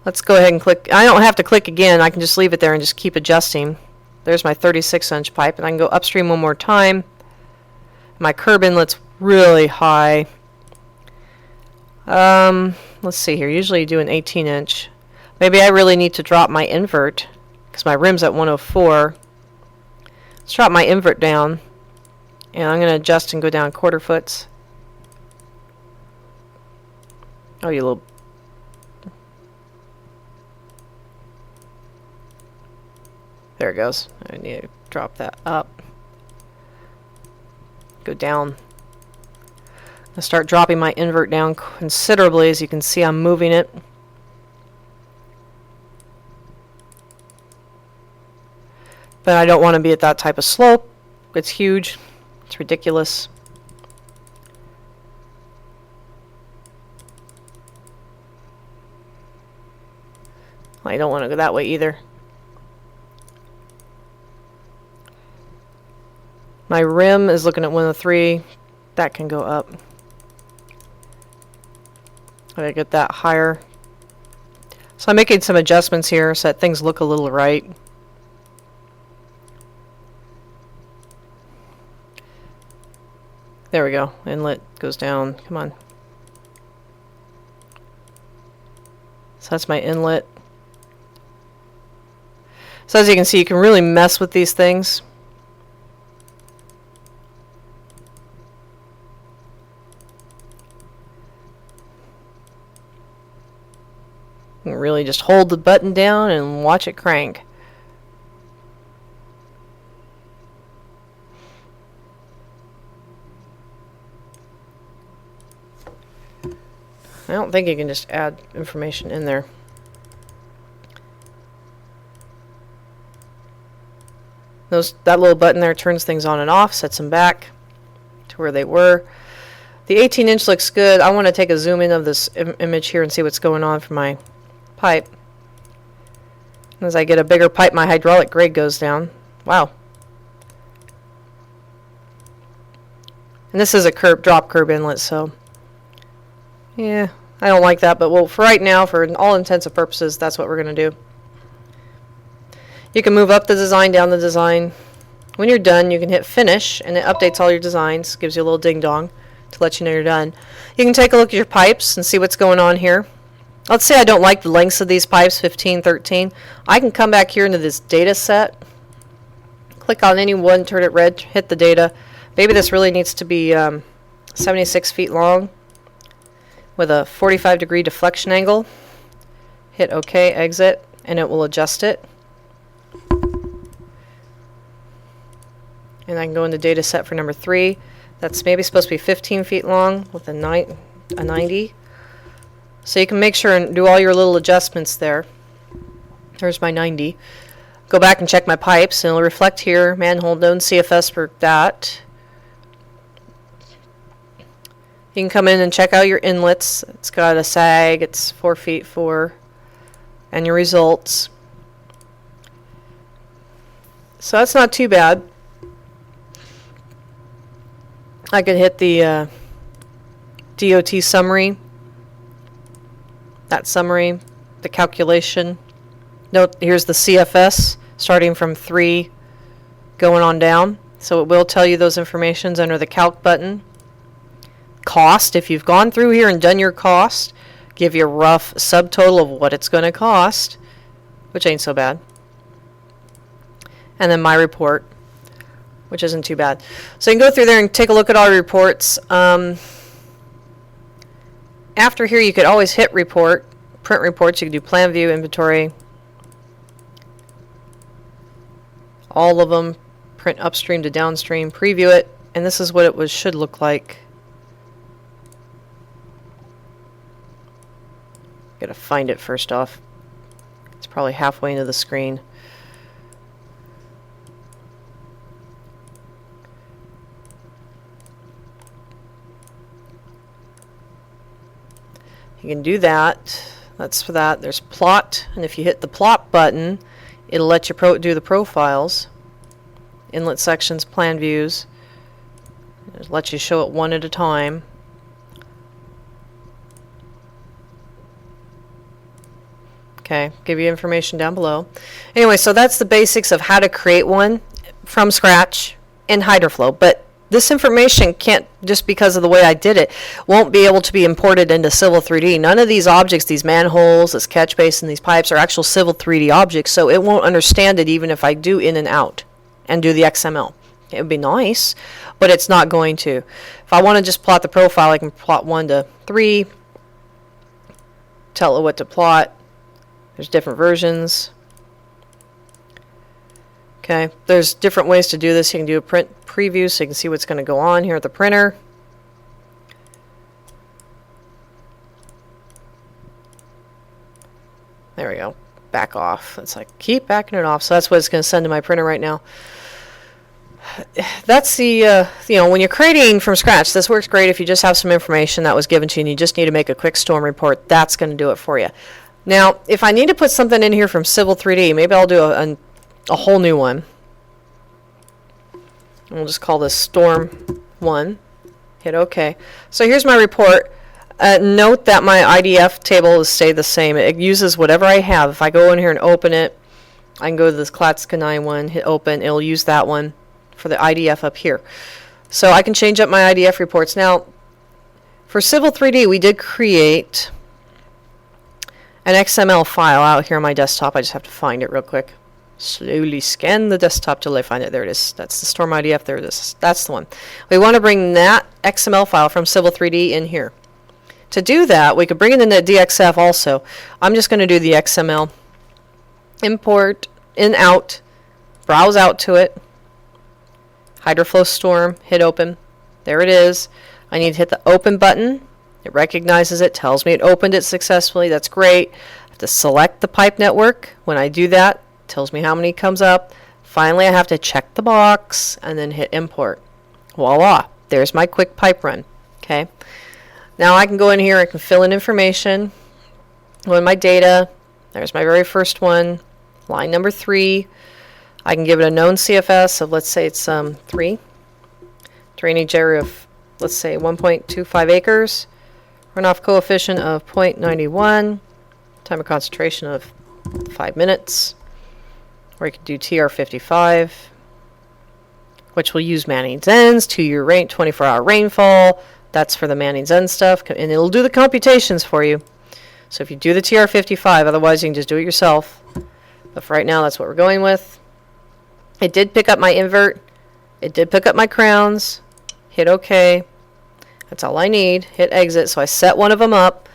Let's go ahead and click. I don't have to click again. I can just leave it there and just keep adjusting. There's my 36-inch pipe, and I can go upstream one more time. My curb inlet's really high. Let's see here. Usually you do an 18-inch. Maybe I really need to drop my invert because my rim's at 104. Let's drop my invert down, and I'm going to adjust and go down quarter foots. Oh, you little... There it goes. I need to drop that up. Go down. I'll start dropping my invert down considerably. As you can see, I'm moving it. But I don't want to be at that type of slope. It's huge. It's ridiculous. I don't want to go that way either. My rim is looking at 103. That can go up. I gotta get that higher. So I'm making some adjustments here so that things look a little right. There we go. Inlet goes down. Come on. So that's my inlet. So as you can see, you can really mess with these things. You can really just hold the button down and watch it crank. I don't think you can just add information in there. That little button there turns things on and off, sets them back to where they were. The 18-inch looks good. I want to take a zoom in of this image here and see what's going on for my pipe. As I get a bigger pipe, my hydraulic grade goes down. Wow. And this is a drop curb inlet, so yeah, I don't like that, but well, for right now, for all intents and purposes, that's what we're going to do. You can move up the design, down the design. When you're done, you can hit finish, and it updates all your designs, gives you a little ding-dong to let you know you're done. You can take a look at your pipes and see what's going on here. Let's say I don't like the lengths of these pipes, 15, 13. I can come back here into this data set, click on any one, turn it red, hit the data. Maybe this really needs to be 76 feet long with a 45-degree deflection angle. Hit OK, exit, and it will adjust it. And I can go into data set for number 3. That's maybe supposed to be 15 feet long with a 90. So you can make sure and do all your little adjustments there. There's my 90. Go back and check my pipes, and it'll reflect here. Manhole known CFS for that. You can come in and check out your inlets. It's got a sag. It's 4 feet 4. And your results. So that's not too bad. I could hit the DOT summary. That summary, the calculation. Note, here's the CFS starting from 3 going on down. So it will tell you those informations under the calc button. Cost, if you've gone through here and done your cost, give you a rough subtotal of what it's going to cost, which ain't so bad. And then my report, which isn't too bad. So you can go through there and take a look at all your reports. after here, you could always hit report, print reports. You could do plan view, inventory, all of them, print upstream to downstream, preview it, and this is what it should look like. Gotta find it first off. It's probably halfway into the screen. You can do that. That's for that. There's plot, and if you hit the plot button, it'll let you do the profiles, inlet sections, plan views. It'll let you show it one at a time. Okay, give you information down below. Anyway, so that's the basics of how to create one from scratch in Hydraflow. But this information can't, just because of the way I did it, won't be able to be imported into Civil 3D. None of these objects, these manholes, this catch basin, these pipes, are actual Civil 3D objects, so it won't understand it even if I do in and out and do the XML. It would be nice, but it's not going to. If I want to just plot the profile, I can plot 1 to 3, tell it what to plot. There's different versions. Okay, there's different ways to do this. You can do a print preview so you can see what's going to go on here at the printer. There we go. Back off. It's like, keep backing it off. So that's what it's going to send to my printer right now. That's the, when you're creating from scratch, this works great if you just have some information that was given to you and you just need to make a quick storm report. That's going to do it for you. Now, if I need to put something in here from Civil 3D, maybe I'll do a whole new one. And we'll just call this Storm 1. Hit OK. So here's my report. Note that my IDF table will stay the same. It uses whatever I have. If I go in here and open it, I can go to this Klatska 9 one, hit open. It'll use that one for the IDF up here. So I can change up my IDF reports. Now, for Civil 3D, we did create an XML file out here on my desktop. I just have to find it real quick. Slowly scan the desktop till I find it. There it is. That's the Storm IDF. There it is. That's the one. We want to bring that XML file from Civil 3D in here. To do that, we could bring it into DXF also. I'm just going to do the XML. Import, in, out, browse out to it. Hydraflow Storm, hit open. There it is. I need to hit the open button. It recognizes it, tells me it opened it successfully. That's great. I have to select the pipe network. When I do that, it tells me how many comes up. Finally, I have to check the box and then hit import. Voila. There's my quick pipe run. Okay. Now I can go in here, I can fill in information. Go in my data. There's my very first one. Line number 3. I can give it a known CFS of, let's say it's 3. Drainage area of, let's say, 1.25 acres. Runoff coefficient of 0.91, time of concentration of 5 minutes, or you could do TR55, which will use Manning's ends, 2-year rain, 24-hour rainfall. That's for the Manning's end stuff, and it'll do the computations for you. So if you do the TR55, otherwise you can just do it yourself. But for right now, that's what we're going with. It did pick up my invert. It did pick up my crowns. Hit OK. That's all I need. Hit exit. So I set one of them up.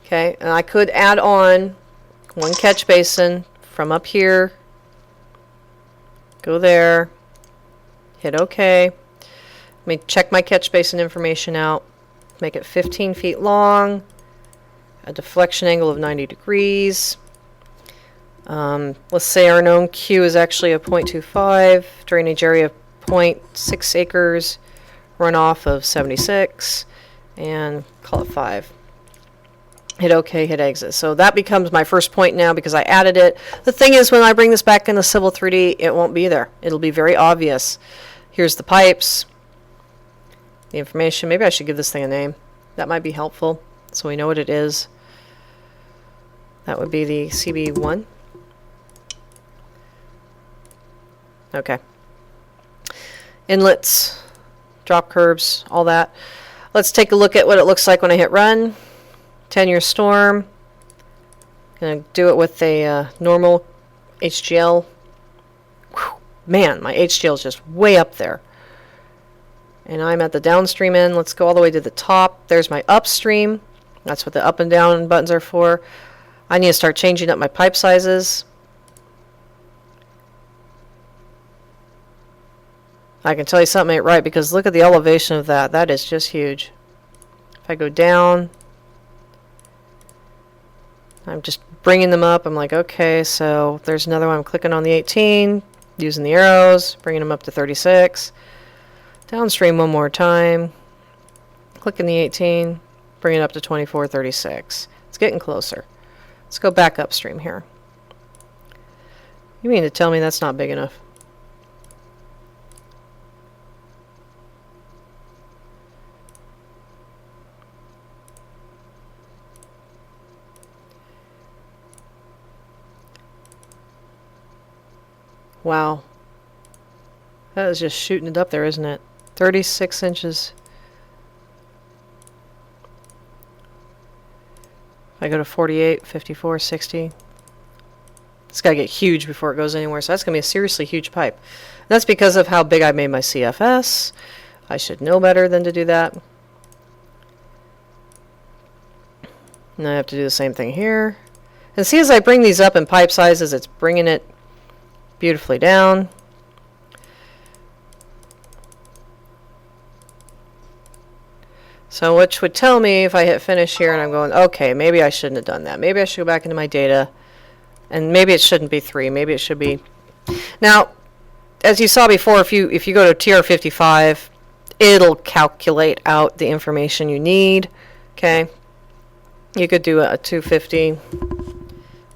Okay, and I could add on one catch basin from up here. Go there. Hit OK. Let me check my catch basin information out. Make it 15 feet long. A deflection angle of 90 degrees. Let's say our known Q is actually a 0.25. Drainage area of 0.6 acres. Runoff of 76, and call it 5. Hit OK, hit exit. So that becomes my first point now because I added it. The thing is, when I bring this back into Civil 3D, it won't be there. It'll be very obvious. Here's the pipes, the information. Maybe I should give this thing a name. That might be helpful so we know what it is. That would be the CB1. Okay. Inlets. Drop curves, all that. Let's take a look at what it looks like when I hit run. 10-year storm. Gonna do it with a normal HGL. Whew, man, my HGL is just way up there. And I'm at the downstream end. Let's go all the way to the top. There's my upstream. That's what the up and down buttons are for. I need to start changing up my pipe sizes. I can tell you something ain't right because look at the elevation of that. That is just huge. If I go down, I'm just bringing them up. I'm like, okay, so there's another one. I'm clicking on the 18, using the arrows, bringing them up to 36. Downstream one more time. Clicking the 18, bring it up to 24, 36. It's getting closer. Let's go back upstream here. You mean to tell me that's not big enough? Wow. That is just shooting it up there, isn't it? 36 inches. If I go to 48, 54, 60. It's got to get huge before it goes anywhere. So that's going to be a seriously huge pipe. And that's because of how big I made my CFS. I should know better than to do that. And I have to do the same thing here. And see, as I bring these up in pipe sizes, it's bringing it beautifully down. So which would tell me if I hit finish here and I'm going, okay, maybe I shouldn't have done that. Maybe I should go back into my data. And maybe it shouldn't be 3. Maybe it should be... Now, as you saw before, if you go to TR55, it'll calculate out the information you need. Okay? You could do a 250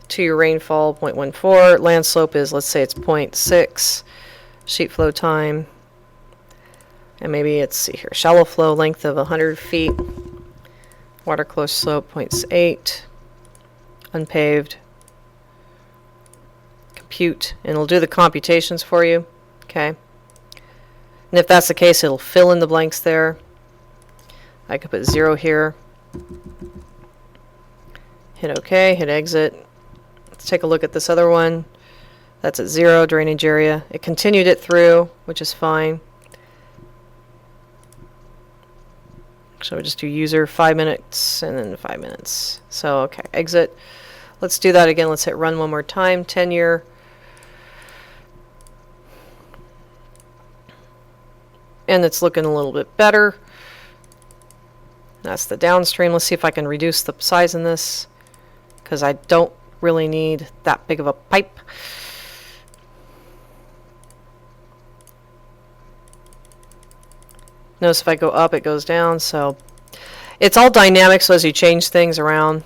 to your rainfall, 0.14. Land slope is, let's say it's 0.6. Sheet flow time. And maybe it's, see here, shallow flow length of 100 feet. Water close slope, 0.8. Unpaved. Compute. And it'll do the computations for you. Okay. And if that's the case, it'll fill in the blanks there. I could put 0 here. Hit OK, hit exit. Let's take a look at this other one. That's at 0, drainage area. It continued it through, which is fine. So we just do user 5 minutes and then 5 minutes. So, okay, exit. Let's do that again. Let's hit run one more time. Tenure. And it's looking a little bit better. That's the downstream. Let's see if I can reduce the size in this, because I don't really need that big of a pipe. Notice if I go up, it goes down. So it's all dynamic, so as you change things around.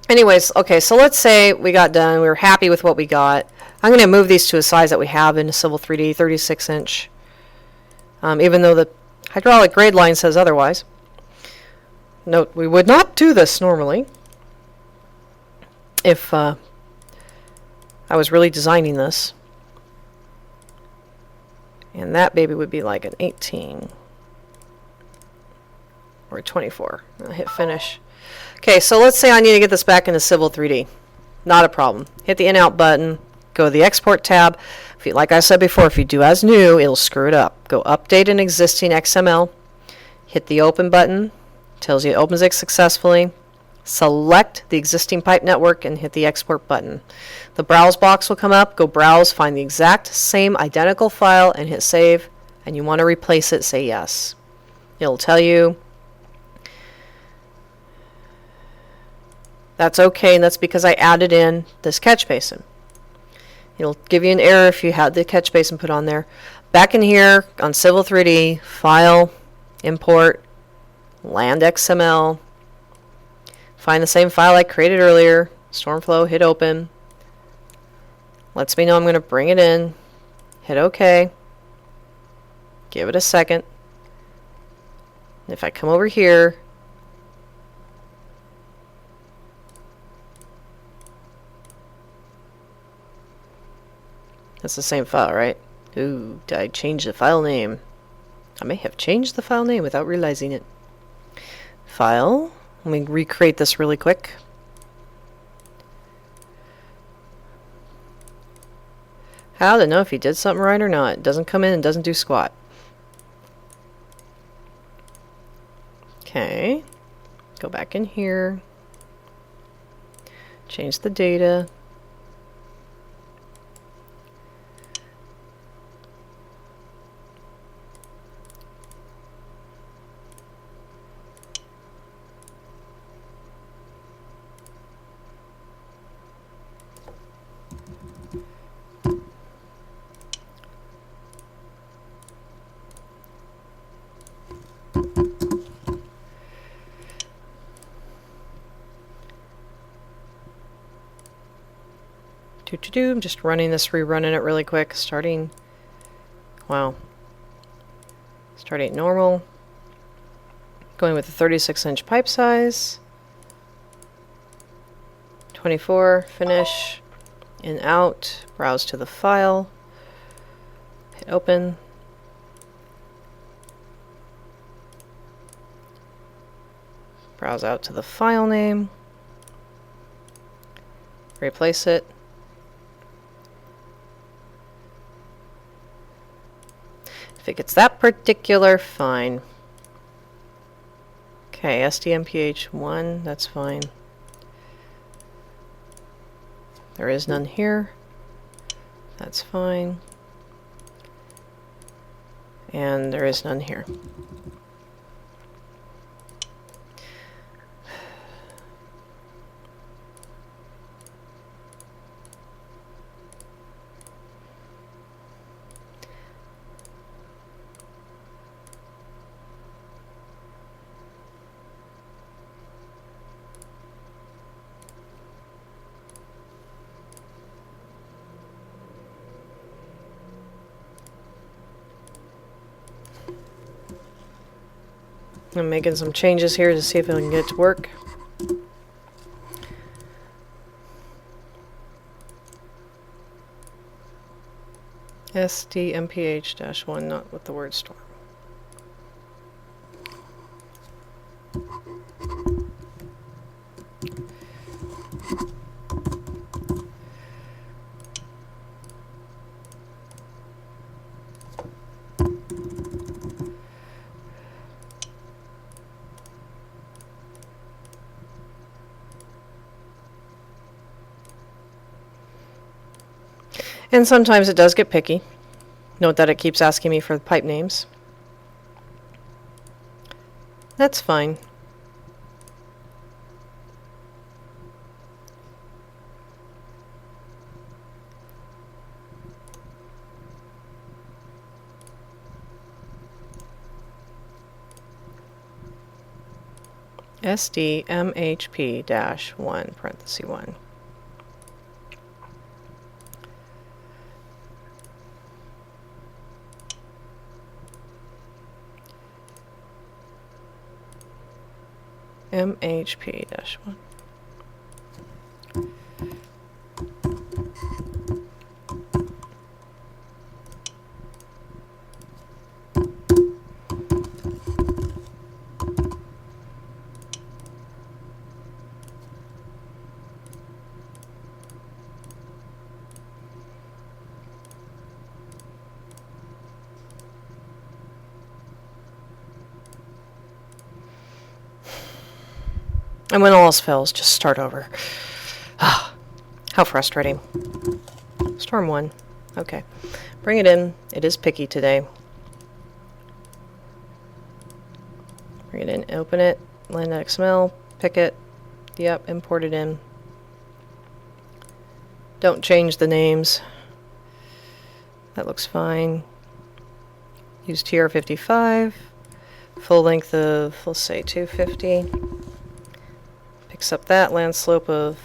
Anyways, okay, so let's say we got done. We were happy with what we got. I'm going to move these to a size that we have in Civil 3D, 36 inch. Even though the hydraulic grade line says otherwise. Note, we would not do this normally if I was really designing this. And that baby would be like an 18 or a 24. I'll hit finish. Okay, so let's say I need to get this back into Civil 3D. Not a problem. Hit the in-out button. Go to the Export tab. If you, like I said before, if you do as new, it'll screw it up. Go update an existing XML. Hit the Open button. Tells you it opens it successfully. Select the existing pipe network and hit the Export button. The Browse box will come up. Go browse, find the exact same identical file, and hit Save. And you want to replace it, say yes. It'll tell you that's okay, and that's because I added in this catch basin. It'll give you an error if you had the catch basin put on there. Back in here on Civil 3D, File, Import, Land XML. Find the same file I created earlier. Stormflow, hit Open. Lets me know I'm going to bring it in. Hit OK. Give it a second. And if I come over here, that's the same file, right? Ooh, did I change the file name? I may have changed the file name without realizing it. File. Let me recreate this really quick. How to know if you did something right or not? It doesn't come in and doesn't do squat. Okay. Go back in here. Change the data. I'm just running this, rerunning it really quick. Starting normal. Going with the 36-inch pipe size. 24, finish, in, out, browse to the file, hit open. Browse out to the file name. Replace it. If it gets that particular, fine. Okay, SDMPH1, that's fine. There is none here. That's fine. And there is none here. I'm making some changes here to see if I can get it to work. SDMPH-1, not with the word storm. And sometimes it does get picky. Note that it keeps asking me for the pipe names. That's fine. SDMHP-1, parenthesis 1. MHP-1. And when all else fails, just start over. Ah, how frustrating. Storm 1. Okay. Bring it in. It is picky today. Bring it in, open it, land.xml, pick it. Yep, import it in. Don't change the names. That looks fine. Use TR55. Full length of, let's say, 250. Picks up that land slope of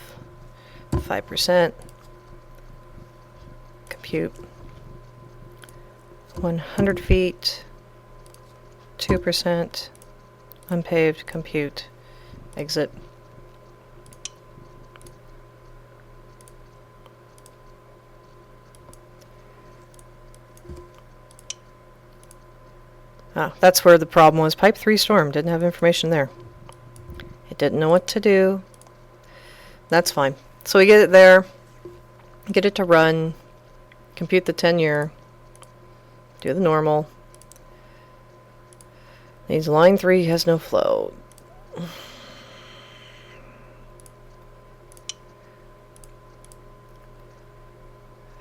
5%. Compute. 100 feet. 2%. Unpaved. Compute. Exit. Ah, that's where the problem was. Pipe 3 storm didn't have information there. It didn't know what to do. That's fine. So we get it there, get it to run, compute the tenure, do the normal. Needs line 3 has no flow.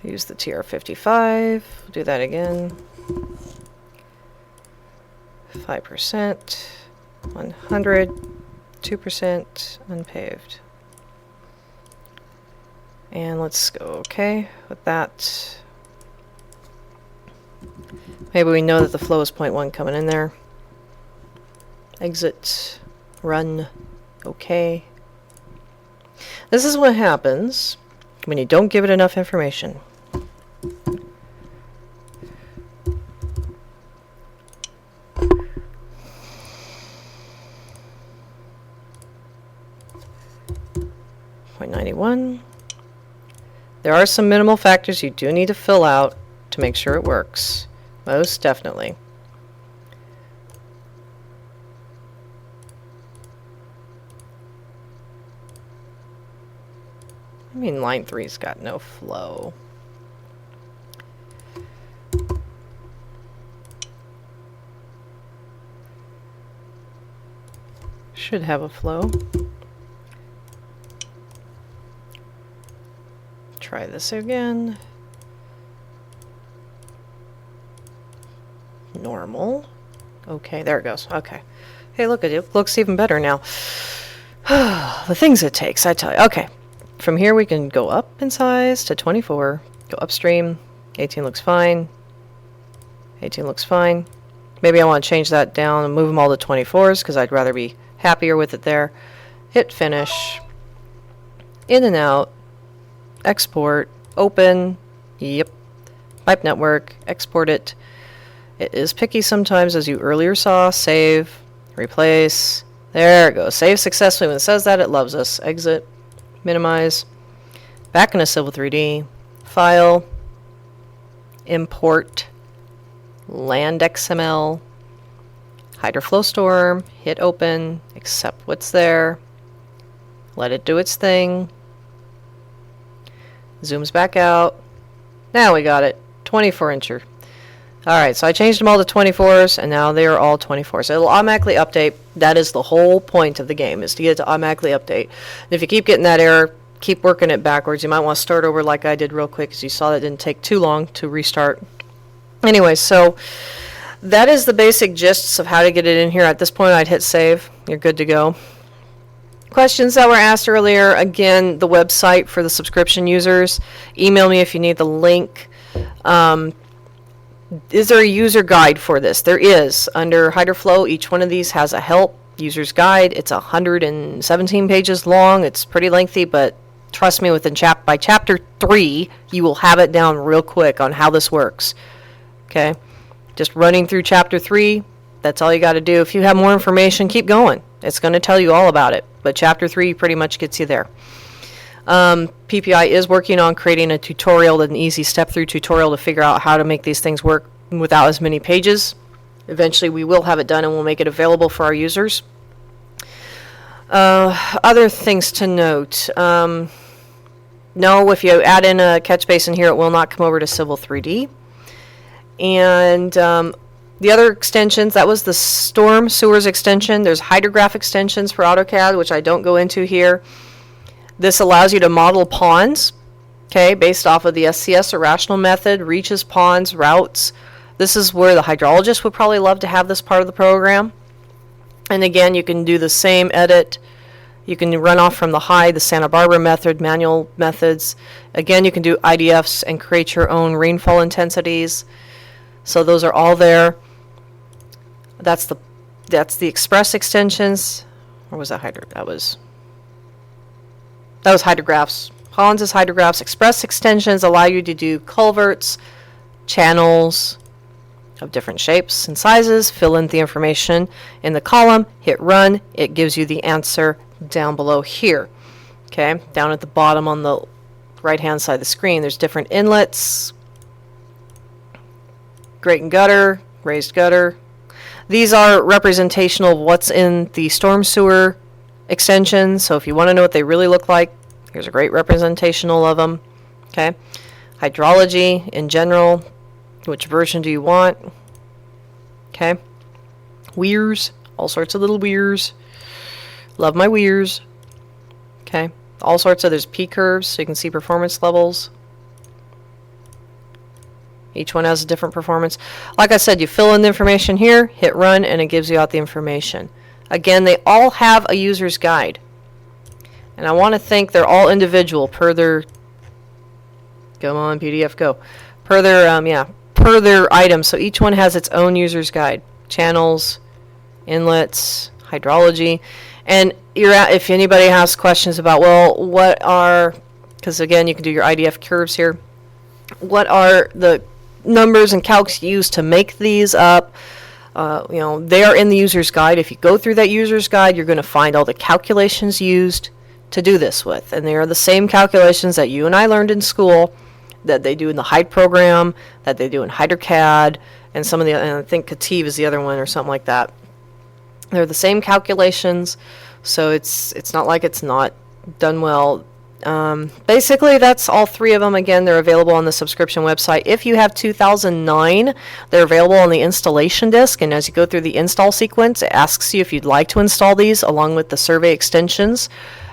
Use the TR55. Do that again. 5%, 100, 2% unpaved. And let's go okay with that. Maybe we know that the flow is 0.1 coming in there. Exit, run, okay. This is what happens when you don't give it enough information. .91. There are some minimal factors you do need to fill out to make sure it works. Most definitely. I mean, line 3's got no flow. Should have a flow. Try this again. Normal. Okay, there it goes. Okay. Hey, look at it. Looks even better now. The things it takes, I tell you. Okay. From here we can go up in size to 24. Go upstream. 18 looks fine. 18 looks fine. Maybe I want to change that down and move them all to 24s because I'd rather be happier with it there. Hit finish. In and out. Export. Open. Yep. Pipe network. Export it. It is picky sometimes, as you earlier saw. Save. Replace. There it goes. Save successfully. When it says that, it loves us. Exit. Minimize. Back into Civil 3D. File. Import. Land XML. Hydraflow Storm. Hit open. Accept what's there. Let it do its thing. Zooms back out. Now we got it. 24-incher. Alright, so I changed them all to 24s, and now they are all 24s. It'll automatically update. That is the whole point of the game, is to get it to automatically update. And if you keep getting that error, keep working it backwards. You might want to start over like I did real quick, because you saw that didn't take too long to restart. Anyway, so that is the basic gists of how to get it in here. At this point, I'd hit save. You're good to go. Questions that were asked earlier, again, the website for the subscription users. Email me if you need the link. Is there a user guide for this? There is. Under Hydraflow, each one of these has a help user's guide. It's 117 pages long. It's pretty lengthy, but trust me, by chapter 3, you will have it down real quick on how this works. Okay? Just running through chapter 3, that's all you got to do. If you have more information, keep going. It's going to tell you all about it. But chapter 3 pretty much gets you there. PPI is working on creating a tutorial, an easy step-through tutorial to figure out how to make these things work without as many pages. Eventually we will have it done and we'll make it available for our users. Other things to note. No, if you add in a catch basin here, it will not come over to Civil 3D. And the other extensions, that was the Storm Sewers extension. There's hydrograph extensions for AutoCAD, which I don't go into here. This allows you to model ponds, okay, based off of the SCS or rational method, reaches, ponds, routes. This is where the hydrologist would probably love to have this part of the program. And again, you can do the same edit. You can run off from the Santa Barbara method, manual methods. Again, you can do IDFs and create your own rainfall intensities. So those are all there. That's the Express extensions. Or was that That was hydrographs. Ponds is hydrographs. Express extensions allow you to do culverts, channels of different shapes and sizes. Fill in the information in the column. Hit run. It gives you the answer down below here. Okay, down at the bottom on the right-hand side of the screen, there's different inlets. Grate and gutter, raised gutter. These are representational of what's in the storm sewer extensions. So if you want to know what they really look like, here's a great representational of them. Okay. Hydrology in general. Which version do you want? Okay. Weirs. All sorts of little weirs. Love my weirs. Okay. All sorts of, there's P curves so you can see performance levels. Each one has a different performance. Like I said, you fill in the information here, hit run, and it gives you out the information. Again, they all have a user's guide. And I want to think they're all individual per their, come on PDF, go, per their, per their item. So each one has its own user's guide. Channels, inlets, hydrology. And if anybody has questions about, well, what are, because again, you can do your IDF curves here. What are the numbers and calcs used to make these up? They are in the user's guide. If you go through that user's guide, you're going to find all the calculations used to do this with. And they are the same calculations that you and I learned in school, that they do in the Hyd program, that they do in HydroCAD, and some of the, and I think Cative is the other one or something like that. They're the same calculations, so it's not like it's not done well. Basically, that's all three of them. Again, they're available on the subscription website. If you have 2009, they're available on the installation disk, and as you go through the install sequence, it asks you if you'd like to install these along with the survey extensions,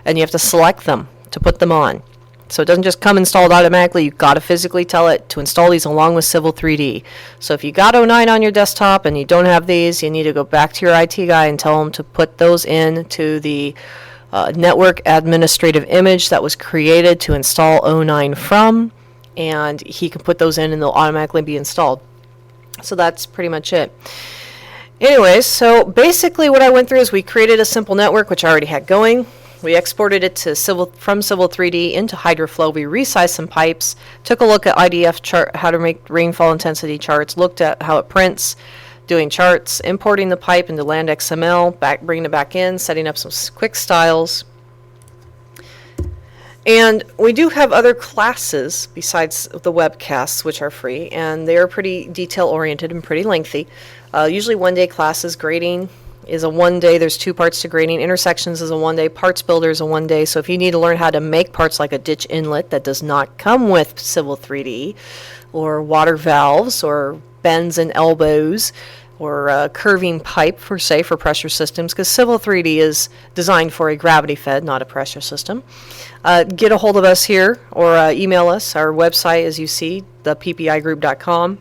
and you have to select them to put them on. So it doesn't just come installed automatically. You've got to physically tell it to install these along with Civil 3D. So if you got 09 on your desktop and you don't have these, you need to go back to your IT guy and tell them to put those into the network administrative image that was created to install 09 from, and he can put those in and they'll automatically be installed. So that's pretty much it. Anyways, so basically what I went through is we created a simple network, which I already had going. We exported it to from Civil 3D into Hydraflow. We resized some pipes, took a look at IDF chart, how to make rainfall intensity charts, looked at how it prints, doing charts, importing the pipe into land XML, bringing it back in, setting up some quick styles. And we do have other classes besides the webcasts, which are free, and they are pretty detail-oriented and pretty lengthy. Usually one-day classes. Grading is a one-day. There's 2 parts to grading. Intersections is a one-day. Parts builder is a one-day. So if you need to learn how to make parts like a ditch inlet that does not come with Civil 3D, or water valves, or bends and elbows, or curving pipe, for pressure systems, because Civil 3D is designed for a gravity fed, not a pressure system. Get a hold of us here, or email us. Our website, as you see, theppigroup.com.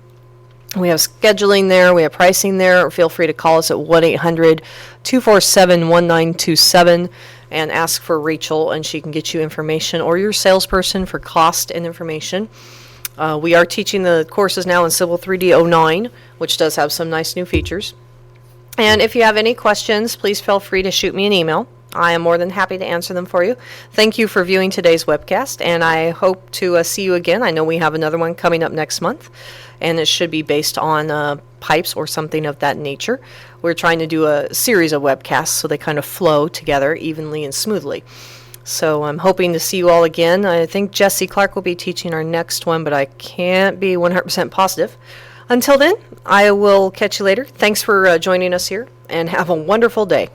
We have scheduling there, we have pricing there, or feel free to call us at 1-800-247-1927 and ask for Rachel, and she can get you information, or your salesperson for cost and information. We are teaching the courses now in Civil 3D 09, which does have some nice new features. And if you have any questions, please feel free to shoot me an email. I am more than happy to answer them for you. Thank you for viewing today's webcast, and I hope to see you again. I know we have another one coming up next month, and it should be based on pipes or something of that nature. We're trying to do a series of webcasts so they kind of flow together evenly and smoothly. So I'm hoping to see you all again. I think Jesse Clark will be teaching our next one, but I can't be 100% positive. Until then, I will catch you later. Thanks for joining us here, and have a wonderful day.